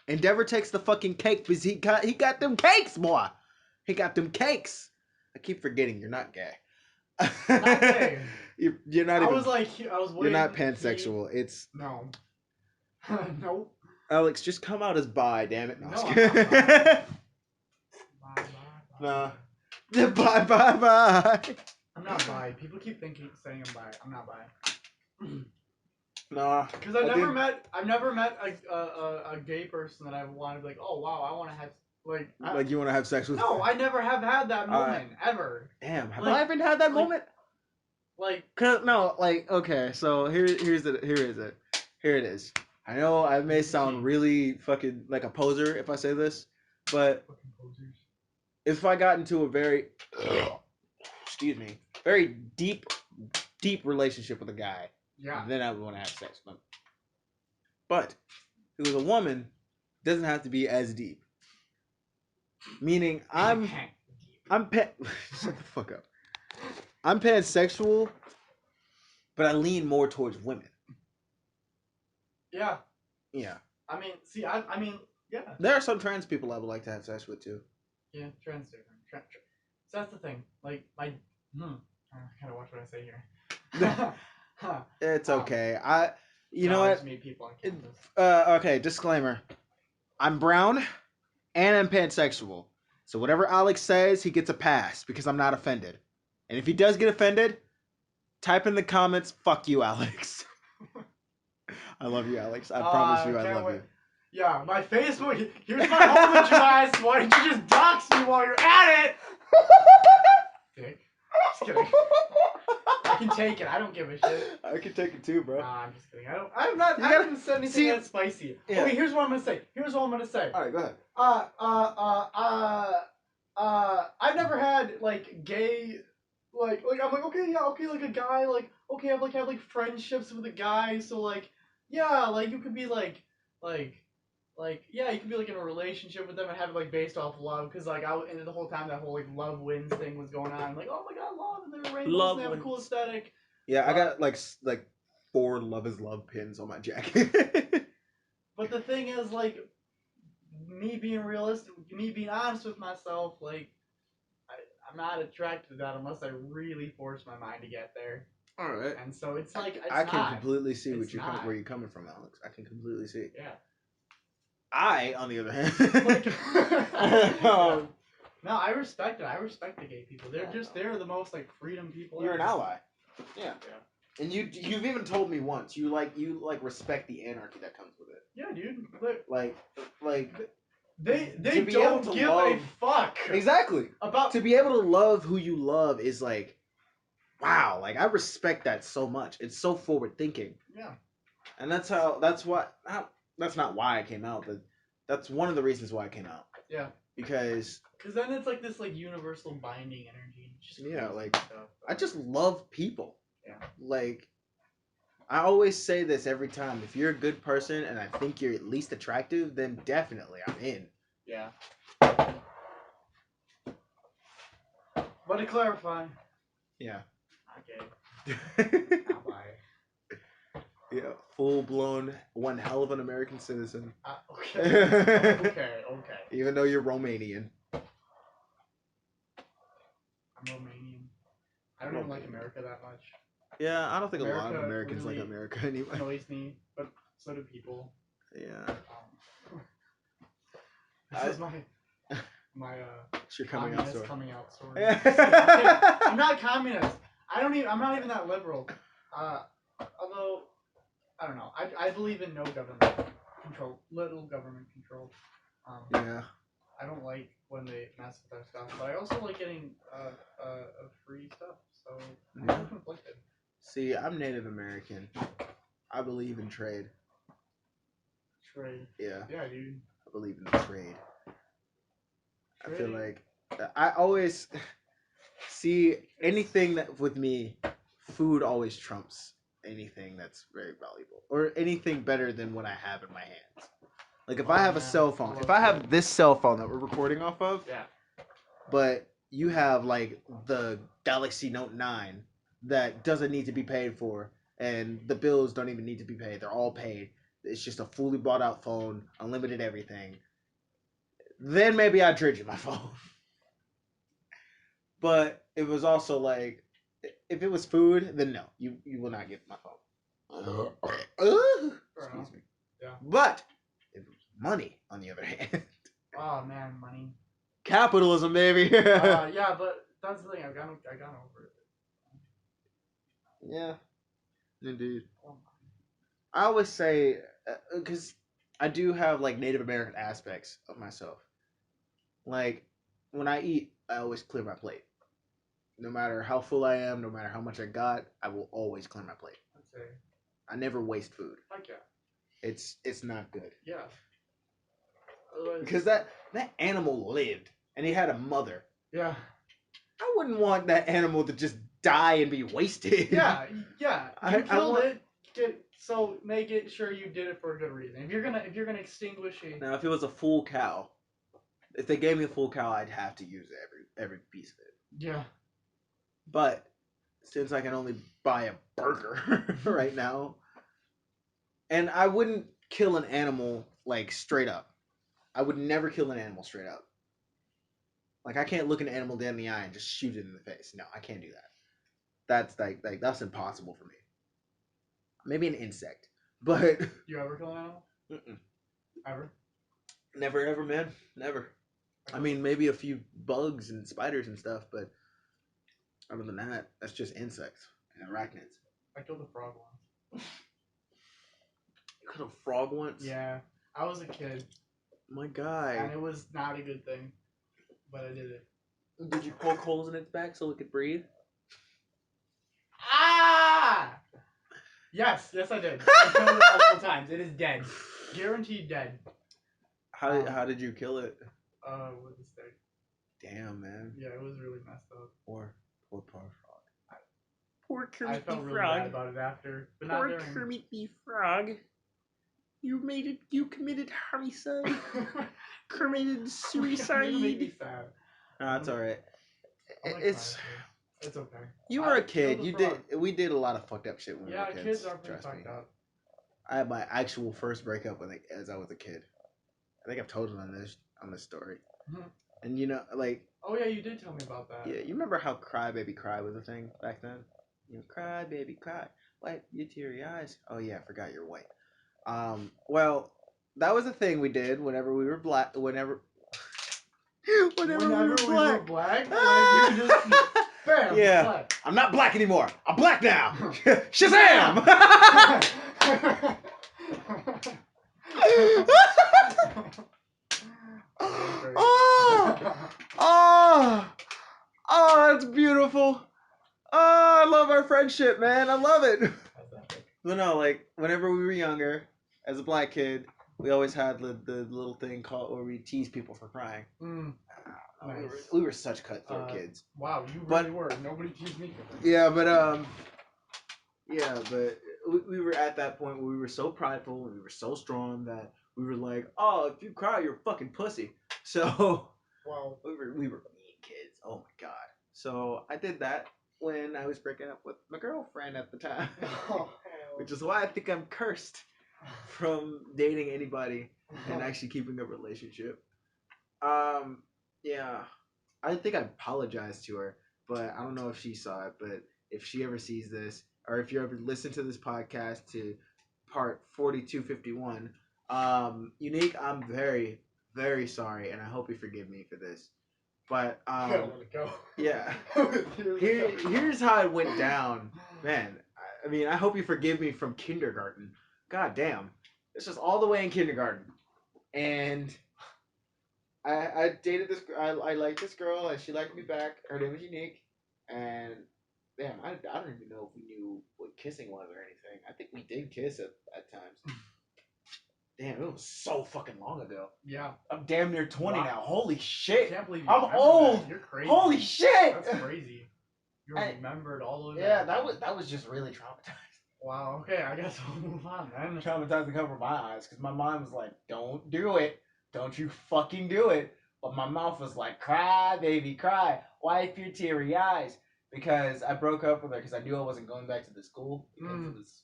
Endeavor takes the fucking cake because he got them cakes, boy. He got them cakes. I keep forgetting you're not gay. Not gay. You're not even. I was waiting. You're not pansexual. It's no. Nope. Alex, just come out as bi, damn it. No, Bye. Nah. Bye. I'm not bi. People keep saying I'm bi. I'm not bi. Nah. Because I've never met a gay person that I wanted to be like, oh wow, I want to have like you want to have sex with. No, I never have had that moment ever. Damn, have I ever had that moment? Okay, so here it is. I know I may sound really fucking like a poser if I say this, but if I got into a very very deep relationship with a guy, then I would want to have sex with them. But if it was a woman, it doesn't have to be as deep. Meaning, shut the fuck up. I'm pansexual, but I lean more towards women. Yeah. Yeah. I mean, see, I mean, yeah. There are some trans people I would like to have sex with too. Yeah, trans different. So that's the thing. Like, I gotta watch what I say here. It's okay. You know I what? just meet people on campus. Okay, disclaimer. I'm brown and I'm pansexual. So whatever Alex says, he gets a pass because I'm not offended. And if he does get offended, type in the comments, fuck you, Alex. I love you, Alex. I promise you I love you. Yeah, my Facebook. Here's my home address. Why don't you just dox me while you're at it? Dick. Just kidding. I can take it. I don't give a shit. I can take it too, bro. Nah, I'm just kidding. I haven't said anything that spicy. Yeah. Okay, here's what I'm gonna say. All right, go ahead. I've never had like gay, like I'm like okay, yeah, okay, like a guy, like okay, I've like had like friendships with a guy, so like yeah, like you could be like yeah, you could be like in a relationship with them and have it like based off love, because like and the whole time that whole like love wins thing was going on, I'm like oh my god, love, and they're rainbows and they have a cool aesthetic. Yeah, I got like 4 Love is Love pins on my jacket. But the thing is, like, me being realistic, me being honest with myself, like, I'm not attracted to that unless I really force my mind to get there. All right. And so it's like I can completely see where you're coming from, Alex. I can completely see. Yeah. I, on the other hand, no, I respect it. I respect the gay people. They're the most like freedom people. You're an ally. Yeah. And you've even told me once you respect the anarchy that comes with it. Yeah, dude. They don't give a fuck. Exactly. About to be able to love who you love is like, wow. Like I respect that so much. It's so forward thinking. Yeah. And that's not why I came out, but that's one of the reasons why I came out. Yeah. Because then it's like this like universal binding energy. I just love people. Yeah. Like, I always say this every time. If you're a good person and I think you're at least attractive, then definitely I'm in. Yeah. But to clarify. Yeah. Okay. I'll buy it. Yeah, full blown, one hell of an American citizen. Okay. Okay. Even though you're Romanian. I'm Romanian. I don't even like America that much. Yeah, I don't think a lot of Americans like America anyway. Annoys me, but so do people. Yeah. This is my it's your coming out story. I'm not communist. I'm not even that liberal. Although I don't know. I believe in no government control, little government control. Yeah. I don't like when they mess with our stuff, but I also like getting free stuff. So I'm conflicted. See, I'm Native American. I believe in trade. Trade. Yeah. Yeah, dude. I believe in trade. I feel like I always see anything that with me, food always trumps anything that's very valuable or anything better than what I have in my hands. Like if I have a cell phone, if I have this cell phone that we're recording off of, yeah. But you have like the Galaxy Note 9 that doesn't need to be paid for, and the bills don't even need to be paid. They're all paid. It's just a fully bought out phone, unlimited everything. Then maybe I'd trade you my phone. But it was also like, if it was food, then no, you will not get my phone. Excuse me. Yeah. But if it was money, on the other hand. Oh man, money. Capitalism, baby. Yeah, but that's the thing. I got over it. Yeah, indeed. I always say, because I do have like Native American aspects of myself. Like when I eat, I always clear my plate. No matter how full I am, no matter how much I got, I will always clear my plate. Okay. I never waste food. Heck yeah. It's not good. Yeah. Otherwise, because that animal lived and he had a mother. Yeah. I wouldn't want that animal to just die and be wasted. Yeah. You killed it. make it sure you did it for a good reason. If you're gonna extinguish a Now, if it was a full cow, if they gave me a full cow, I'd have to use every piece of it. Yeah. But since I can only buy a burger right now, and I wouldn't kill an animal like straight up. I would never kill an animal straight up. Like I can't look an animal dead in the eye and just shoot it in the face. No, I can't do that. That's like that's impossible for me. Maybe an insect, but you ever kill an animal? Mm-mm. Ever? Never, ever, man. Never. I mean, maybe a few bugs and spiders and stuff, but other than that, that's just insects and arachnids. I killed a frog once. You killed a frog once? Yeah, I was a kid. My guy. And it was not a good thing, but I did it. Did you poke holes in its back so it could breathe? Ah! Yes, I did. I killed it multiple times. It is dead. Guaranteed dead. How did you kill it? With a stick. Damn, man. Yeah, it was really messed up. Poor frog. Poor Kermit I felt the really Frog. bad about it after. But Poor not during. Kermit the Frog. You committed homicide. Committed suicide. You're gonna make me sad. No, that's alright. It's okay. You were a kid. We did a lot of fucked up shit when we were kids. Yeah, kids are pretty fucked up. I had my actual first breakup as I was a kid. I think I've told you on this story. Mm-hmm. And you know, like. Oh yeah, you did tell me about that. Yeah, you remember how Cry Baby Cry was a thing back then? You know, cry baby cry, wipe your teary eyes. Oh yeah, I forgot you're white. Well, that was a thing we did whenever we were black. Whenever we were black. Like you just bam. Yeah, black. I'm not black anymore. I'm black now. Shazam! Oh, that's beautiful. Oh, I love our friendship, man. I love it. But no, like whenever we were younger, as a black kid, we always had the little thing called where we tease people for crying. Nice. We were such cutthroat kids. Wow, you really were. Nobody teased me for that. Yeah, but we were at that point where we were so prideful and we were so strong that we were like, oh, if you cry, you're a fucking pussy. So wow, we were mean kids. Oh my god. So I did that when I was breaking up with my girlfriend at the time, which is why I think I'm cursed from dating anybody and actually keeping a relationship. Yeah, I think I apologized to her, but I don't know if she saw it. But if she ever sees this, or if you ever listen to this podcast to part 4251, Unique, I'm very, very sorry, and I hope you forgive me for this. But yeah, here's how it went down, man. I mean, I hope you forgive me from kindergarten. God damn, it's just all the way in kindergarten, and I dated this. I liked this girl, and she liked me back. Her name was Unique, and damn, I don't even know if we knew what kissing was or anything. I think we did kiss at times. Damn, it was so fucking long ago. Yeah. I'm damn near 20 now. Holy shit. I can't believe I'm old. That. You're crazy. Holy shit. That's crazy. You remembered all of that. Yeah, that was just really traumatizing. Wow, okay, I guess we'll move on then. Traumatizing cover my eyes because my mind was like, don't do it. Don't you fucking do it. But my mouth was like, cry, baby, cry. Wipe your teary eyes. Because I broke up with her because I knew I wasn't going back to the school because it was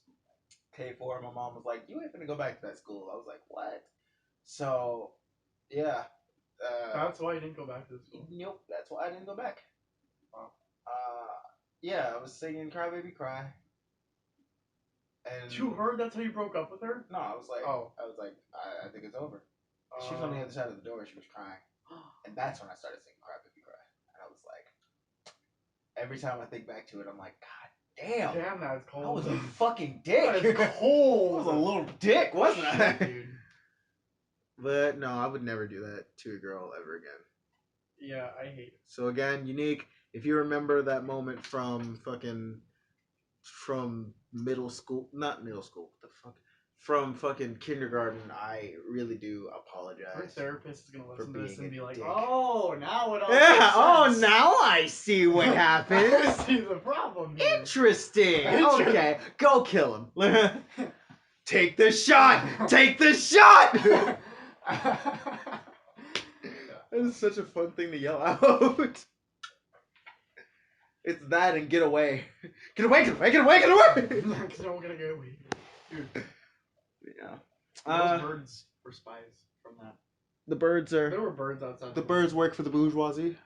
K4. My mom was like, you ain't gonna go back to that school. I was like, what? So, yeah. That's why you didn't go back to the school? Nope, that's why I didn't go back. Wow. Yeah, I was singing Cry Baby Cry. And to her, that's how you broke up with her? No, I was like, I think it's over. She was on the other side of the door. She was crying. And that's when I started singing Cry Baby Cry. And I was like, every time I think back to it, I'm like, God damn. Damn, that's cold. I was a fucking dick. That's cold. I was a little dick, wasn't I? Dude. But no, I would never do that to a girl ever again. Yeah, I hate it. So again, Unique, if you remember that moment from middle school, not middle school, what the fuck? from fucking kindergarten, I really do Our apologize. therapist is gonna listen to this being and be a like, dick. "Oh, now it all Yeah. makes Oh, sense. now I see what I happened. see the problem here." Interesting. Interesting. Okay, go kill him. Take the shot. Take the shot. That is such a fun thing to yell out. It's that and get away. Get away, get away, get away, get away! Because I'm gonna get away. Dude, Yeah. those birds were spies from that. The birds are... There were birds outside. The birds work for the bourgeoisie.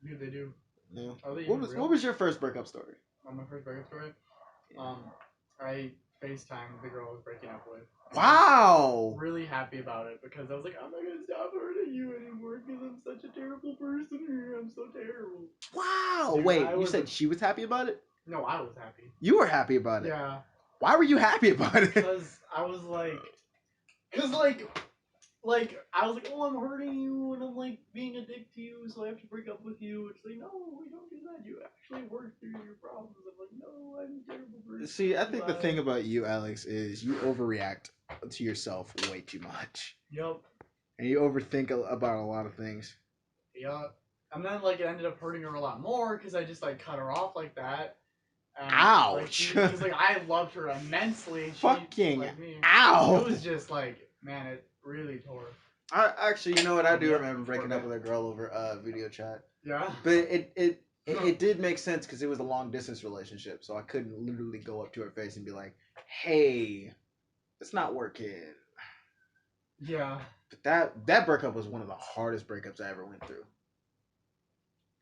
Dude, they do. Yeah. Are they What even was, real? what was your first breakup story? My first breakup story? I FaceTimed the girl I was breaking up with. Wow! Really happy about it because I was like, I'm not gonna stop hurting you anymore because I'm such a terrible person here. I'm so terrible. Wow! Dude, Wait, I you was said a- she was happy about it? No, I was happy. You were happy about it? Yeah, Why were you happy about it? because I was like, I was like, oh, I'm hurting you and I'm like being a dick to you, so I have to break up with you. It's like, no, we don't do that. You actually work through your problems. I'm like, no, I'm a terrible person. See, I think the Bye. thing about you, Alex, is you overreact to yourself way too much. Yep. And you overthink about a lot of things. Yeah. And then like it ended up hurting her a lot more because I just like cut her off like that. And, Ouch. Because like I loved her immensely. She, Fucking like me. ow! It was just like, man, it really tore. I actually, you know what? I do Yeah, remember breaking poor up with a girl over video chat. Yeah. But it did make sense because it was a long distance relationship, so I couldn't literally go up to her face and be like, "Hey, it's not working." Yeah. But that breakup was one of the hardest breakups I ever went through.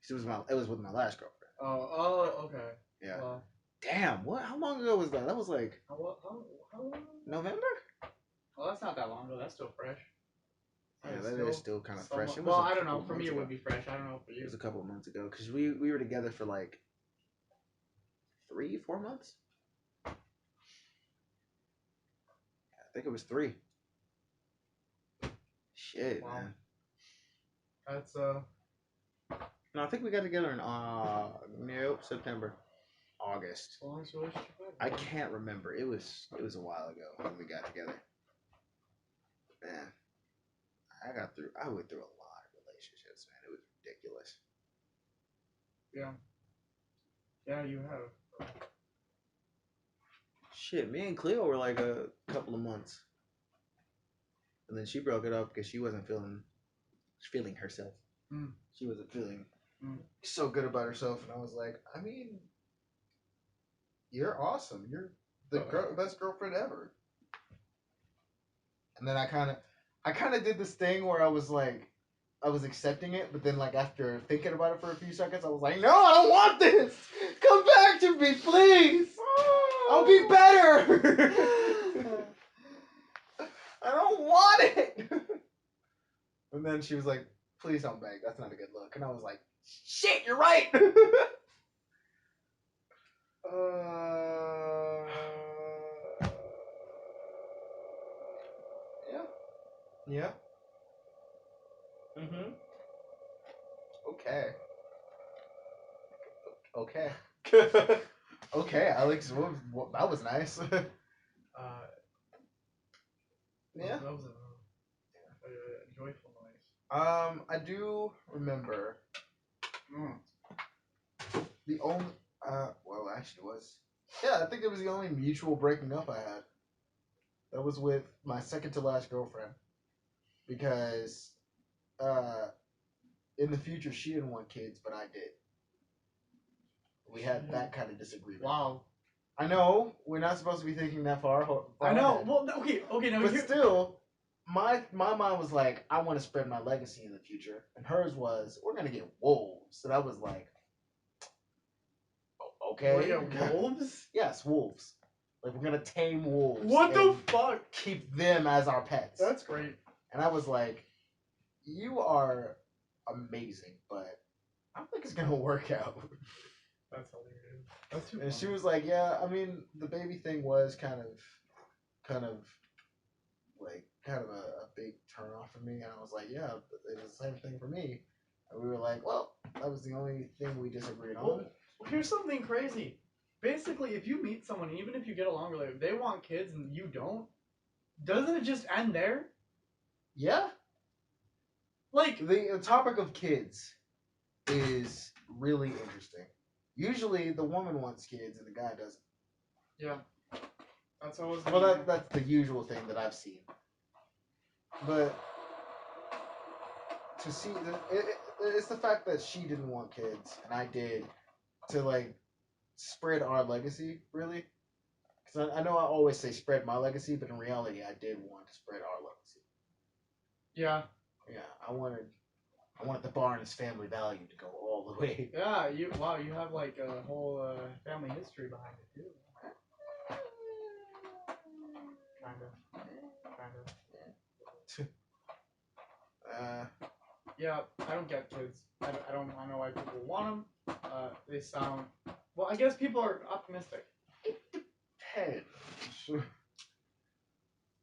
'Cause it was with my last girlfriend. Oh, okay. Yeah. Well, Damn. What? How long ago was that? That was like how long? November. Well, that's not that long ago. That's still fresh. Yeah, that is still kind of fresh. It was Well, a I don't know. couple For me, months it ago. would be fresh. I don't know for It you. was a couple of months ago because we were together for like 3-4 months. I think it was 3. Shit, Wow. man. That's No, I think we got together in September, August. the longest relationship I I've had. can't remember. It was a while ago when we got together. Man, I went through a lot of relationships, man. It was ridiculous. Yeah, you have. Shit, me and Cleo were like a couple of months. And then she broke it up because she wasn't feeling herself. Mm. She wasn't feeling Mm. so good about herself, and I was like, I mean, you're awesome. You're the best girlfriend ever. And then I kind of did this thing where I was like, I was accepting it, but then like after thinking about it for a few seconds, I was like, no, I don't want this. Come back to me, please. I'll be better. I don't want it. And then she was like, please don't beg. That's not a good look. And I was like, shit, you're right. Yeah. Mm-hmm. Okay. Okay, Alex. That was nice. Yeah. That was a joyful noise. I do remember the only. Well, actually, it was. Yeah, I think it was the only mutual breaking up I had. That was with my second to last girlfriend, because, in the future she didn't want kids, but I did. We had that kind of disagreement. Wow. I know we're not supposed to be thinking that far. I know. ahead. Well, okay. No, But still, my mind was like, I want to spread my legacy in the future, and hers was, we're gonna get wolves. And I was like, okay, We're gonna get wolves. Yes, wolves. Like, we're gonna tame wolves. What the and fuck? keep them as our pets. That's great. And I was like, you are amazing, but I don't think it's gonna work out. That's hilarious. That's too And funny. she was like, yeah, I mean, the baby thing was kind of a big turn off for me. And I was like, yeah, it was the same thing for me. And we were like, well, that was the only thing we disagreed on. Well, here's something crazy. Basically, if you meet someone, even if you get along really, if they want kids and you don't, doesn't it just end there? Yeah. Like The topic of kids is really interesting. Usually, the woman wants kids and the guy doesn't. yeah, that's always. Well, that's the usual thing that I've seen. But to see it's the fact that she didn't want kids and I did, to like spread our legacy, really. Because I know I always say spread my legacy, but in reality, I did want to spread our legacy. Yeah. Yeah, I wanted the Barnes family value to go all the way. Yeah, you have like a whole family history behind it too. Kind of. Yeah, I don't get kids. I know why people want them. They sound. Well, I guess people are optimistic. Depends.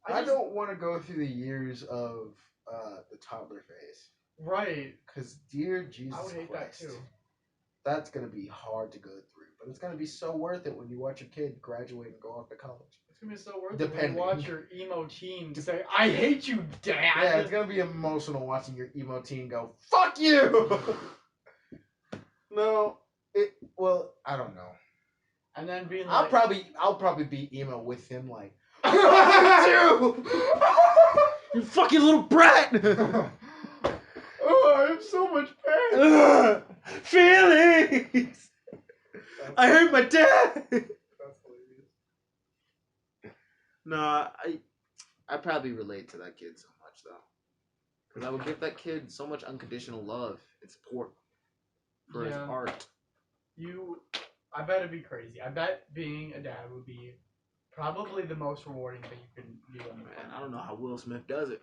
I don't want to go through the years of the toddler phase. Right. Because, dear Jesus I would hate Christ, that too. That's going to be hard to go through. But it's going to be so worth it when you watch your kid graduate and go off to college. It's going to be so worth it when you watch your emo teen To say, I hate you, Dad! Yeah, it's going to be emotional watching your emo teen go, fuck you! No, well, I don't know. And then being like... I'll probably be emo with him, like, you! You fucking little brat! Oh, I have so much pain! Feelings! I hurt my dad! That's hilarious. Nah, I probably relate to that kid so much, though. Because I would give that kid so much unconditional love and support for his art. I bet it'd be crazy. I bet being a dad would be probably the most rewarding thing you can do. Man, I don't know how Will Smith does it.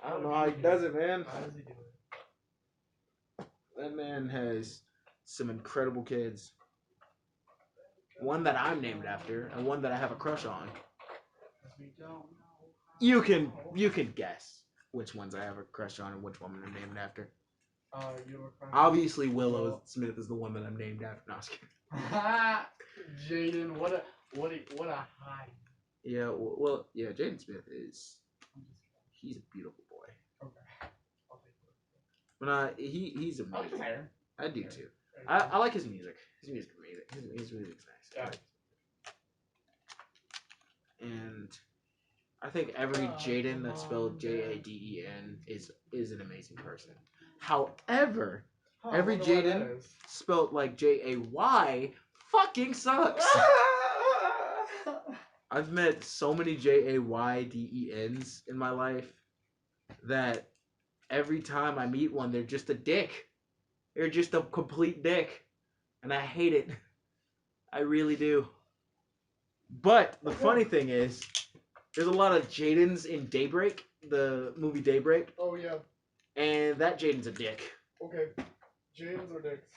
I don't know how he does it, man. How does he do it? That man has some incredible kids. One that I'm named after, and one that I have a crush on. You can guess which ones I have a crush on and which one I'm named after. Obviously, Willow Smith is the one that I'm named after. No, I was kidding. Jaden, what a high. Yeah, well, yeah, Jaden Smith he's a beautiful boy. Okay. I'll take it. But he's amazing. I do too. I like his music. His music's amazing. His music's nice. Yeah. And I think every Jaden that's spelled Jaden is an amazing person. However, every Jaden spelled like Jay fucking sucks. I've met so many Jaydens in my life that every time I meet one, they're just a dick. They're just a complete dick. And I hate it. I really do. But the funny thing is, there's a lot of Jadens in Daybreak, the movie Daybreak. Oh, yeah. And that Jaden's a dick. Okay. Jadens are dicks.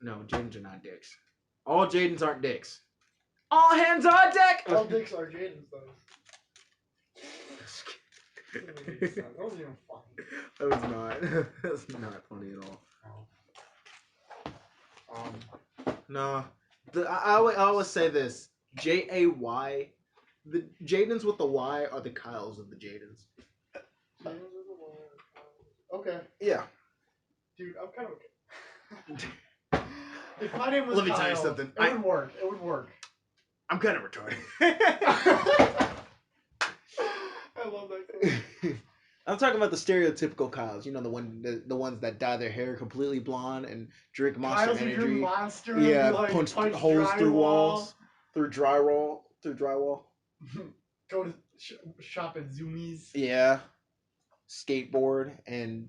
No, Jadens are not dicks. All Jadens aren't dicks. All hands on deck! All dicks are Jadens, though. That wasn't even funny. That was not. That's not funny at all. No. I always say this. Jay. The Jadens with the Y are the Kyles of the Jadens. Okay. Yeah. Dude, I'm kind of okay. If my name was Let me Kyle, tell you something. It would work. It would work. I'm kind of retarded. I love that. I'm talking about the stereotypical Kyles. You know, the ones that dye their hair completely blonde and drink Monster Kyle's Energy. Drink Monster. Yeah, Like, punch holes through walls, through drywall. Go to shop at Zoomies. Yeah. Skateboard and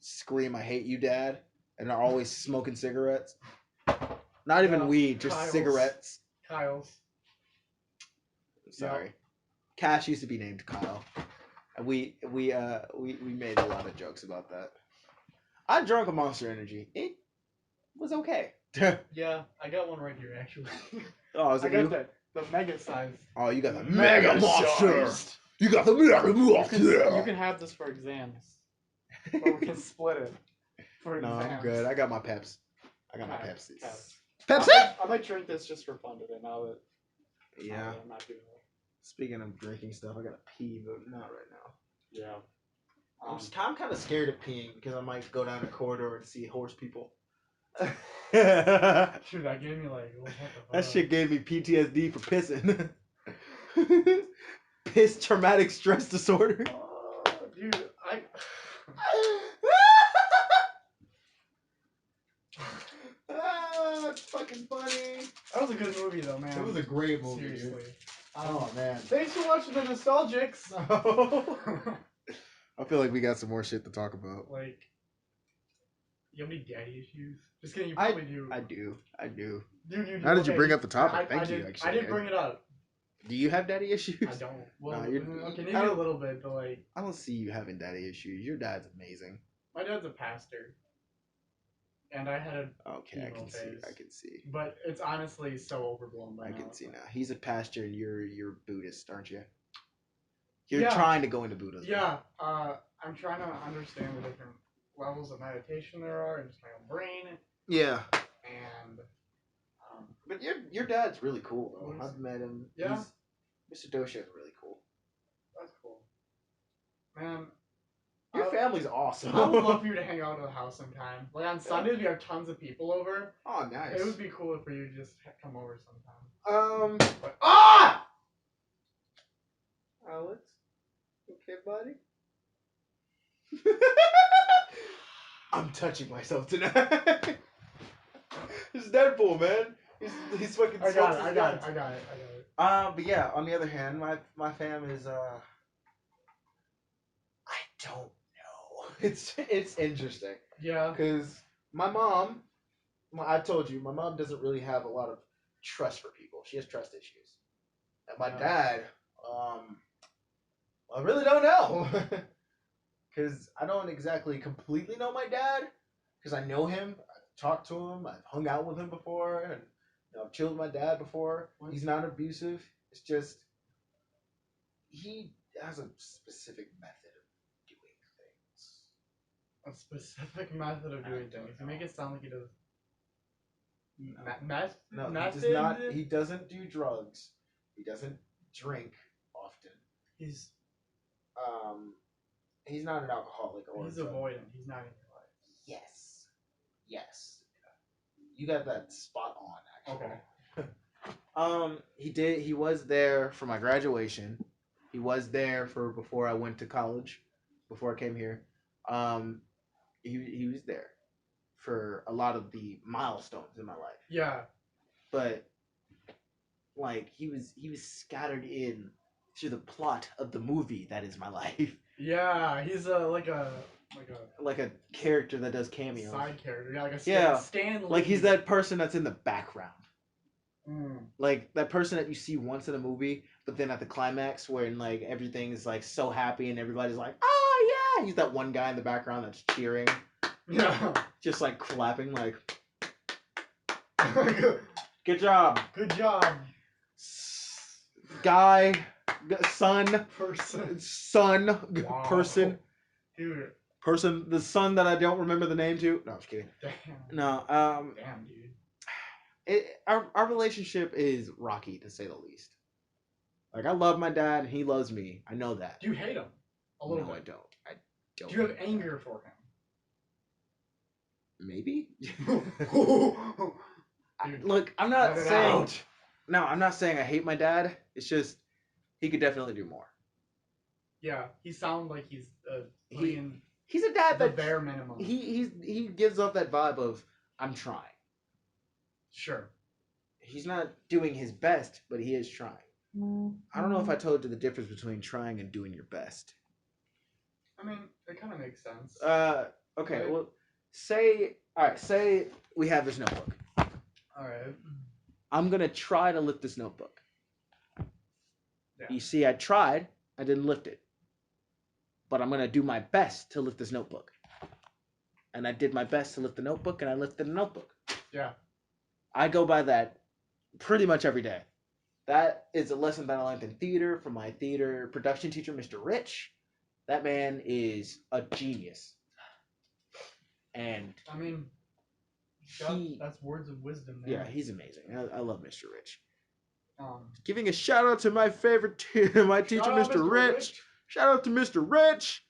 scream, "I hate you, Dad," and are always smoking cigarettes. Not even weed, just Kyle's. Cigarettes. Kyle's. Sorry. Yep. Cash used to be named Kyle. And we made a lot of jokes about that. I drank a Monster Energy. It was okay. Yeah, I got one right here actually. Oh, is it I got the mega size. Oh, you got the mega monster. You got the mega monster. You can have this for exams. Or we can split it for exams. No, I'm good. I got my Peps. I got my Pepsis. Caps. Pepsi? I might drink this just for fun today now that yeah. I'm not doing it. Speaking of drinking stuff, I gotta pee, but not right now. Yeah. I'm kind of scared of peeing because I might go down a corridor and see horse people. Dude, that gave me like, what the fuck? That shit gave me PTSD for pissing. Piss traumatic stress disorder. Dude, That's fucking funny. That was a good movie though, man. It was a great movie, Seriously. dude. Oh man. Thanks for watching the Nostalgics. I feel like we got some more shit to talk about. Like, you have any daddy issues? Just kidding, you probably do. I do. You do. How did you bring up the topic? I Thank you, did, actually. I did bring it up. Do you have daddy issues? I don't. Well, Nah, okay, maybe a little bit, but like, I don't see you having daddy issues. Your dad's amazing. my dad's a pastor. And I had a Okay, I emo can see. phase. I can see. But it's honestly so overblown by I now. can see now. He's a pastor and you're Buddhist, aren't you? You're Yeah. trying to go into Buddhism. Yeah, I'm trying to understand the different levels of meditation there are in just my own brain. Yeah. And But your dad's really cool though. What is- I've met him. Yeah. Mr. Dosha is really cool. that's cool. Man, Your family's awesome. I would love for you to hang out at the house sometime. Like on Sundays, we have tons of people over. Oh, nice. It would be cool for you to just come over sometime. But, Alex? Okay, buddy? I'm touching myself tonight. It's Deadpool, man. He's fucking. I got it. But yeah, on the other hand, my fam is I don't know. It's interesting. Yeah. Because my mom, I told you, my mom doesn't really have a lot of trust for people. She has trust issues. And my dad, I really don't know. Because I don't exactly completely know my dad. Because I know him, I've talked to him, I've hung out with him before, and I've chilled with my dad before. What? He's not abusive. It's just, he has a specific method of doing things. A specific method of doing things. You make it sound like he does. No, method? he does not. He doesn't do drugs. He doesn't drink often. He's He's not an alcoholic or. he's avoidant. He's not in your life. Yes. You got that spot on, actually. Okay. He was there for my graduation. He was there for before I went to college, before I came here. He was there for a lot of the milestones in my life. Yeah. But like he was scattered in through the plot of the movie that is my life. Yeah, he's like a character that does cameos. side character. Yeah, like a Stan Lee. Like he's that person that's in the background. Mm. Like that person that you see once in a movie, but then at the climax where like everything is like so happy and everybody's like, oh yeah, he's that one guy in the background that's cheering. Yeah. Just like clapping like good job. Good job. Guy, son, Wow. person. Dude. Person, the son that I don't remember the name to. No, I'm just kidding. Damn. No, Damn, dude. our relationship is rocky to say the least. Like I love my dad and he loves me. I know that. Do you hate him? A little No, bit. I don't. Do you have anger for him? Maybe. Dude, Look, I'm not let it saying. out. No, I'm not saying I hate my dad. It's just he could definitely do more. Yeah, he sounds like he's putting He's a dad the that bare minimum. he gives off that vibe of I'm trying. Sure. He's not doing his best, but he is trying. I don't know if I told you the difference between trying and doing your best. I mean, it kind of makes sense. Okay, well, say we have this notebook. All right. I'm going to try to lift this notebook. Yeah. You see, I tried, I didn't lift it. But I'm going to do my best to lift this notebook. And I did my best to lift the notebook, and I lifted the notebook. Yeah. I go by that pretty much every day. That is a lesson that I learned in theater from my theater production teacher, Mr. Rich. That man is a genius. And I mean, that's words of wisdom there. yeah, he's amazing. I love Mr. Rich. Giving a shout out to my favorite my teacher, Shout out Mr. Rich. Shout out to Mr. Rich.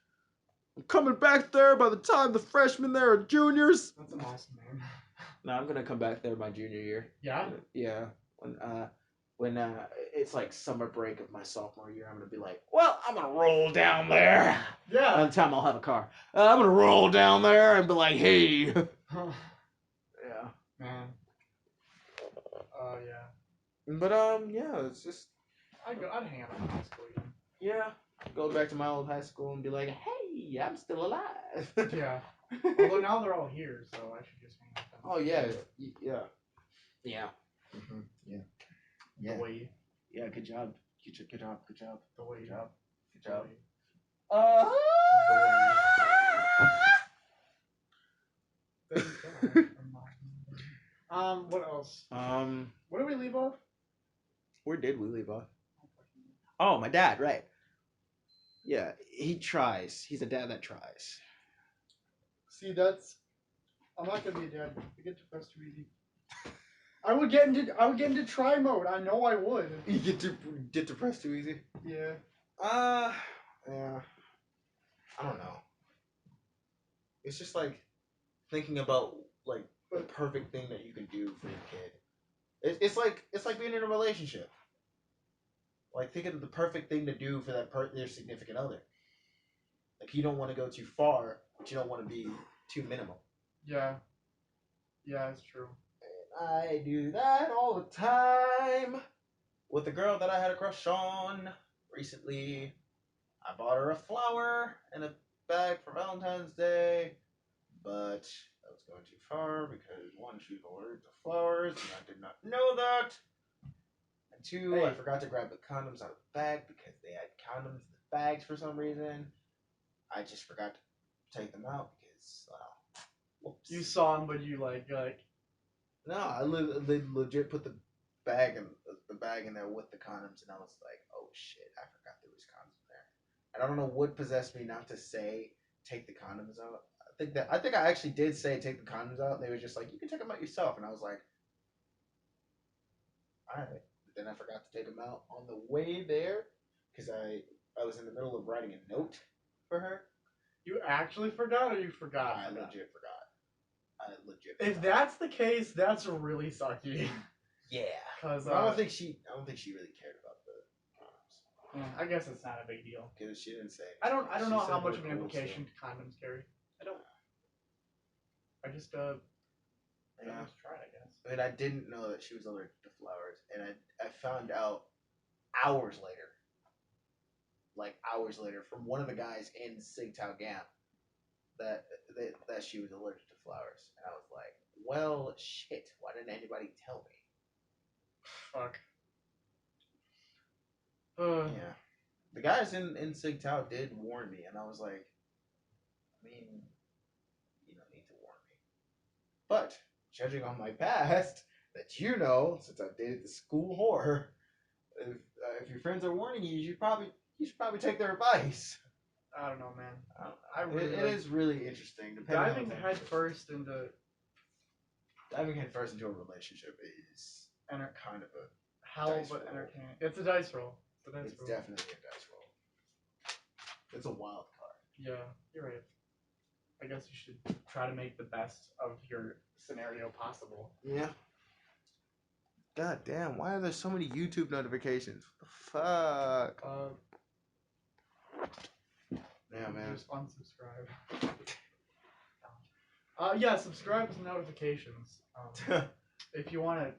I'm coming back there by the time the freshmen there are juniors. That's an awesome name. No, I'm gonna come back there my junior year. Yeah? Yeah. When it's like summer break of my sophomore year, I'm gonna be like, well, I'm gonna roll down there. Yeah. By the time I'll have a car, I'm gonna roll down there and be like, hey. Yeah. Man. Yeah. But yeah, it's just I'd hang out in high school again. yeah. Go back to my old high school and be like, hey, I'm still alive. Yeah. Although now they're all here, so I should just hang out with them. Oh yeah, yeah, yeah. Mm-hmm. Yeah. Yeah. The way. Yeah. Good job. Good job. Good job. The way. Good job. Good The job. way. What else? Where did we leave off? Where did we leave off? Oh, my dad, right. Yeah, he tries. He's a dad that tries. See, I'm not gonna be a dad. I get depressed too easy. I would get into try mode. I know I would. You get depressed too easy? Yeah. Yeah. I don't know. It's just like thinking about like the perfect thing that you can do for your kid. It's like being in a relationship. Like thinking of the perfect thing to do for their significant other. Like you don't want to go too far, but you don't want to be too minimal. Yeah. Yeah, it's true. And I do that all the time with a girl that I had a crush on recently. I bought her a flower and a bag for Valentine's Day, but that was going too far because one, she was allergic to flowers, and I did not know that. And two, I forgot to grab the condoms out of the bag because they had condoms in the bags for some reason. I just forgot to take them out because, whoops. You saw them, but you like. No, I legit put the bag in there with the condoms, and I was like, oh shit, I forgot there was condoms in there. And I don't know what possessed me not to say take the condoms out. I think I actually did say take the condoms out, and they were just like, you can take them out yourself, and I was like, all right. But then I forgot to take them out on the way there because I was in the middle of writing a note for her. You actually forgot, or you forgot? I legit forgot. If that's the case, that's really sucky. Yeah. Cause I don't think she really cared about the condoms. I guess it's not a big deal. Because she didn't say. I don't know how much of an implication condoms carry. I just tried, I guess. I mean, I didn't know that she was allergic to flowers, and I found out hours later, from one of the guys in Sigtow Gap that she was allergic to flowers, and I was like, well, shit, why didn't anybody tell me? Fuck. Yeah. The guys in Sigtow did warn me, and I was like, I mean, you don't need to warn me. But, judging on my past, that you know, since I dated the school whore, if your friends are warning you, you should probably take their advice. I don't know, man. It is really interesting. Diving headfirst into a relationship is kind of a hell, but entertaining. It's a dice roll. It's definitely a dice roll. It's a wild card. Yeah, you're right. I guess you should try to make the best of your scenario possible. Yeah. God damn, why are there so many YouTube notifications? What the fuck? Yeah, man. Just unsubscribe. Yeah, subscribe to notifications. If you want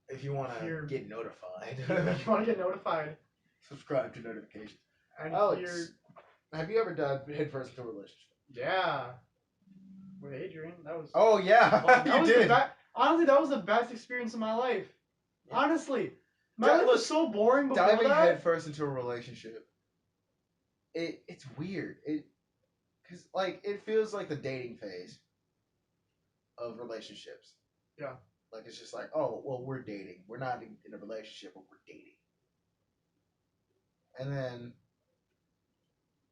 to get notified. If you want to get notified. Subscribe to notifications. And Alex, have you ever dived headfirst into a relationship? Yeah. With Adrian, that was. Oh yeah, you did. Honestly, that was the best experience of my life. Yeah. Honestly, my life was so boring before diving that. headfirst into a relationship. It's weird. Because like it feels like the dating phase of relationships. Yeah. Like it's just like, oh well, we're dating. We're not in a relationship, but we're dating. And then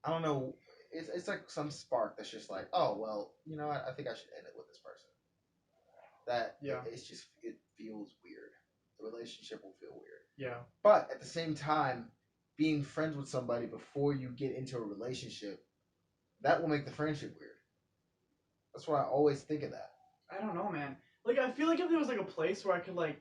I don't know. It's like some spark that's just like, oh well, you know what? I think I should end it with this person. It feels weird. The relationship will feel weird. Yeah. But at the same time, being friends with somebody before you get into a relationship, that will make the friendship weird. That's why I always think of that. I don't know, man. Like, I feel like if there was like a place where I could like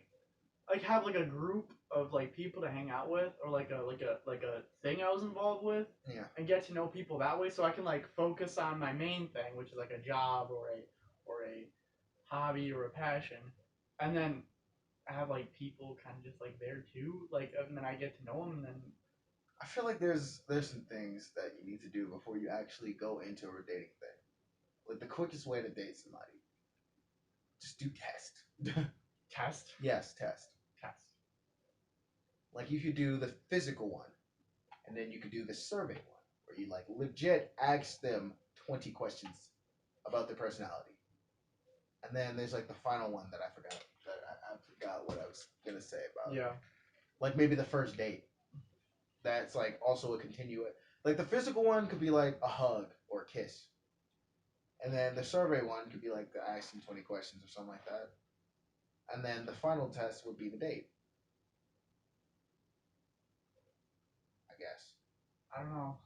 have like a group of like people to hang out with, or like a thing I was involved with, Yeah. and get to know people that way, so I can like focus on my main thing, which is like a job or a hobby or a passion, and then have like people kind of just like there too, like, and then I get to know them, and then I feel like there's some things that you need to do before you actually go into a dating thing. Like the quickest way to date somebody, just do test. test. Yes, test. Test. Like you could do the physical one, and then you could do the survey one, where you like legit ask them 20 questions about their personality. And then there's like the final one that I forgot. I forgot what I was gonna say about. Yeah. Like maybe the first date. That's like also a continuous. Like the physical one could be like a hug or a kiss. And then the survey one could be like the asking 20 questions or something like that. And then the final test would be the date. I guess. I don't know.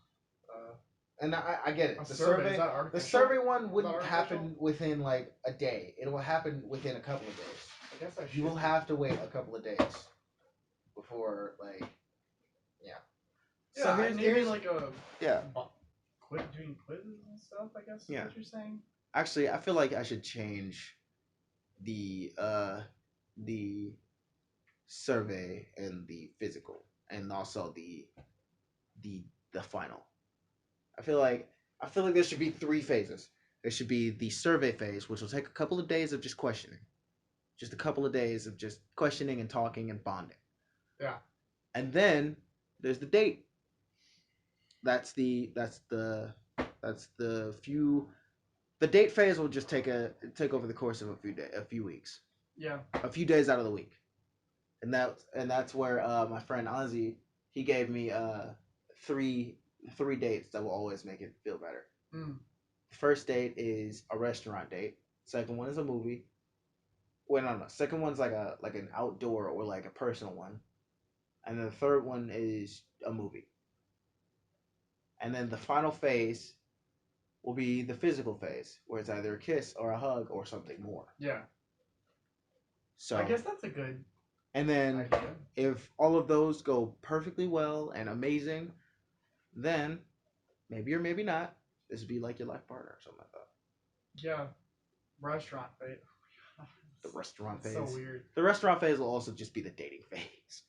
And I get it. The survey one wouldn't happen within like a day. It will happen within a couple of days. I guess I should. You will have to wait a couple of days before like. Yeah, So here's like a quit doing quizzes and stuff. I guess. Yeah. Is what you're saying. Actually, I feel like I should change the survey and the physical, and also the final. I feel like there should be 3 phases. There should be the survey phase, which will take a couple of days of just questioning, just a couple of days of just questioning and talking and bonding. Yeah. And then there's the date. That's the few. The date phase will just take over the course of a few weeks. Yeah. A few days out of the week, and that's where my friend Ozzy, he gave me three dates that will always make it feel better. Mm. The first date is a restaurant date. Second one is a movie. Wait, no. Second one's like an outdoor or like a personal one, and then the third one is a movie. And then the final phase will be the physical phase, where it's either a kiss or a hug or something more. Yeah. So I guess that's a good. And then idea. If all of those go perfectly well and amazing, then maybe or maybe not, this would be like your life partner or something like that. Yeah. Restaurant phase. The restaurant phase. So weird. The restaurant phase will also just be the dating phase.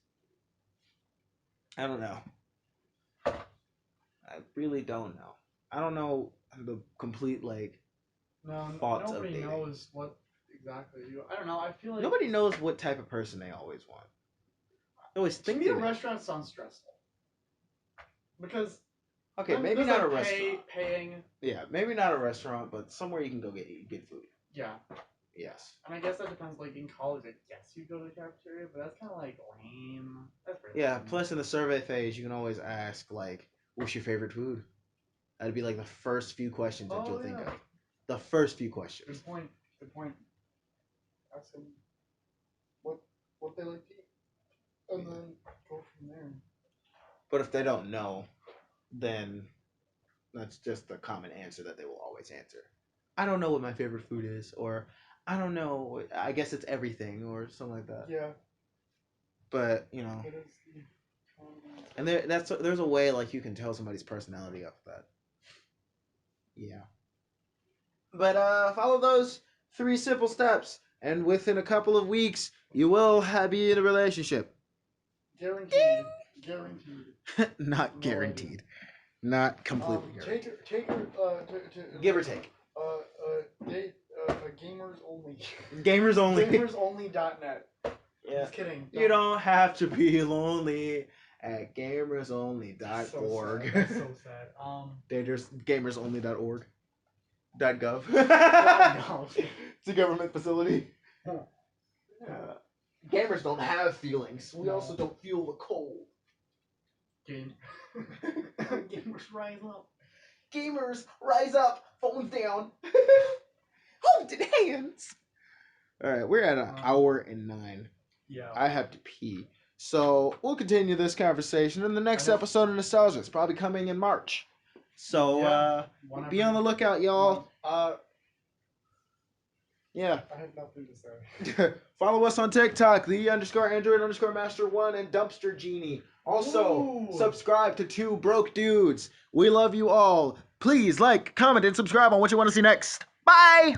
I don't know. I really don't know. I don't know the complete thoughts of dating. Nobody knows what exactly you. I don't know. I feel like nobody knows what type of person they always want. They always think. To me, a restaurant sounds stressful. Because. Okay, maybe not a restaurant. Paying. Yeah, maybe not a restaurant, but somewhere you can go get food. Yeah. Yes. And I guess that depends. Like in college, I guess you go to the cafeteria, but that's kind of like lame. That's pretty Yeah. lame. Plus, in the survey phase, you can always ask like, "What's your favorite food?" That'd be like the first few questions that you'll think of. The first few questions. Good point. Good point. Ask them what they like to eat, and then go from there. But if they don't know, then that's just the common answer that they will always answer. I don't know what my favorite food is, or I don't know. I guess it's everything, or something like that. Yeah. But and there's a way like you can tell somebody's personality off that. Yeah. But follow those 3 simple steps, and within a couple of weeks, you will be in a relationship. Guaranteed. Guaranteed. Not guaranteed. Not completely guaranteed. Take her. Give or take. Date. Gamers only. Gamers only. Gamersonly.net. Yeah. Just kidding. You don't have to be lonely at gamersonly.org. That's so sad. Dangerous gamersonly.org. .gov. It's a government facility. Gamers don't have feelings. We also don't feel the cold. Gamers rise up. Gamers rise up. Phones down. Holding hands. All right, we're at an hour and 9. Yeah. I have to pee. So we'll continue this conversation in the next episode of Nostalgia. It's probably coming in March. So be on the lookout, y'all. Yeah. I have nothing to say. Follow us on TikTok, _Android_Master1 and Dumpster Genie. Also, subscribe to Two Broke Dudes. We love you all. Please like, comment, and subscribe on what you want to see next. Bye!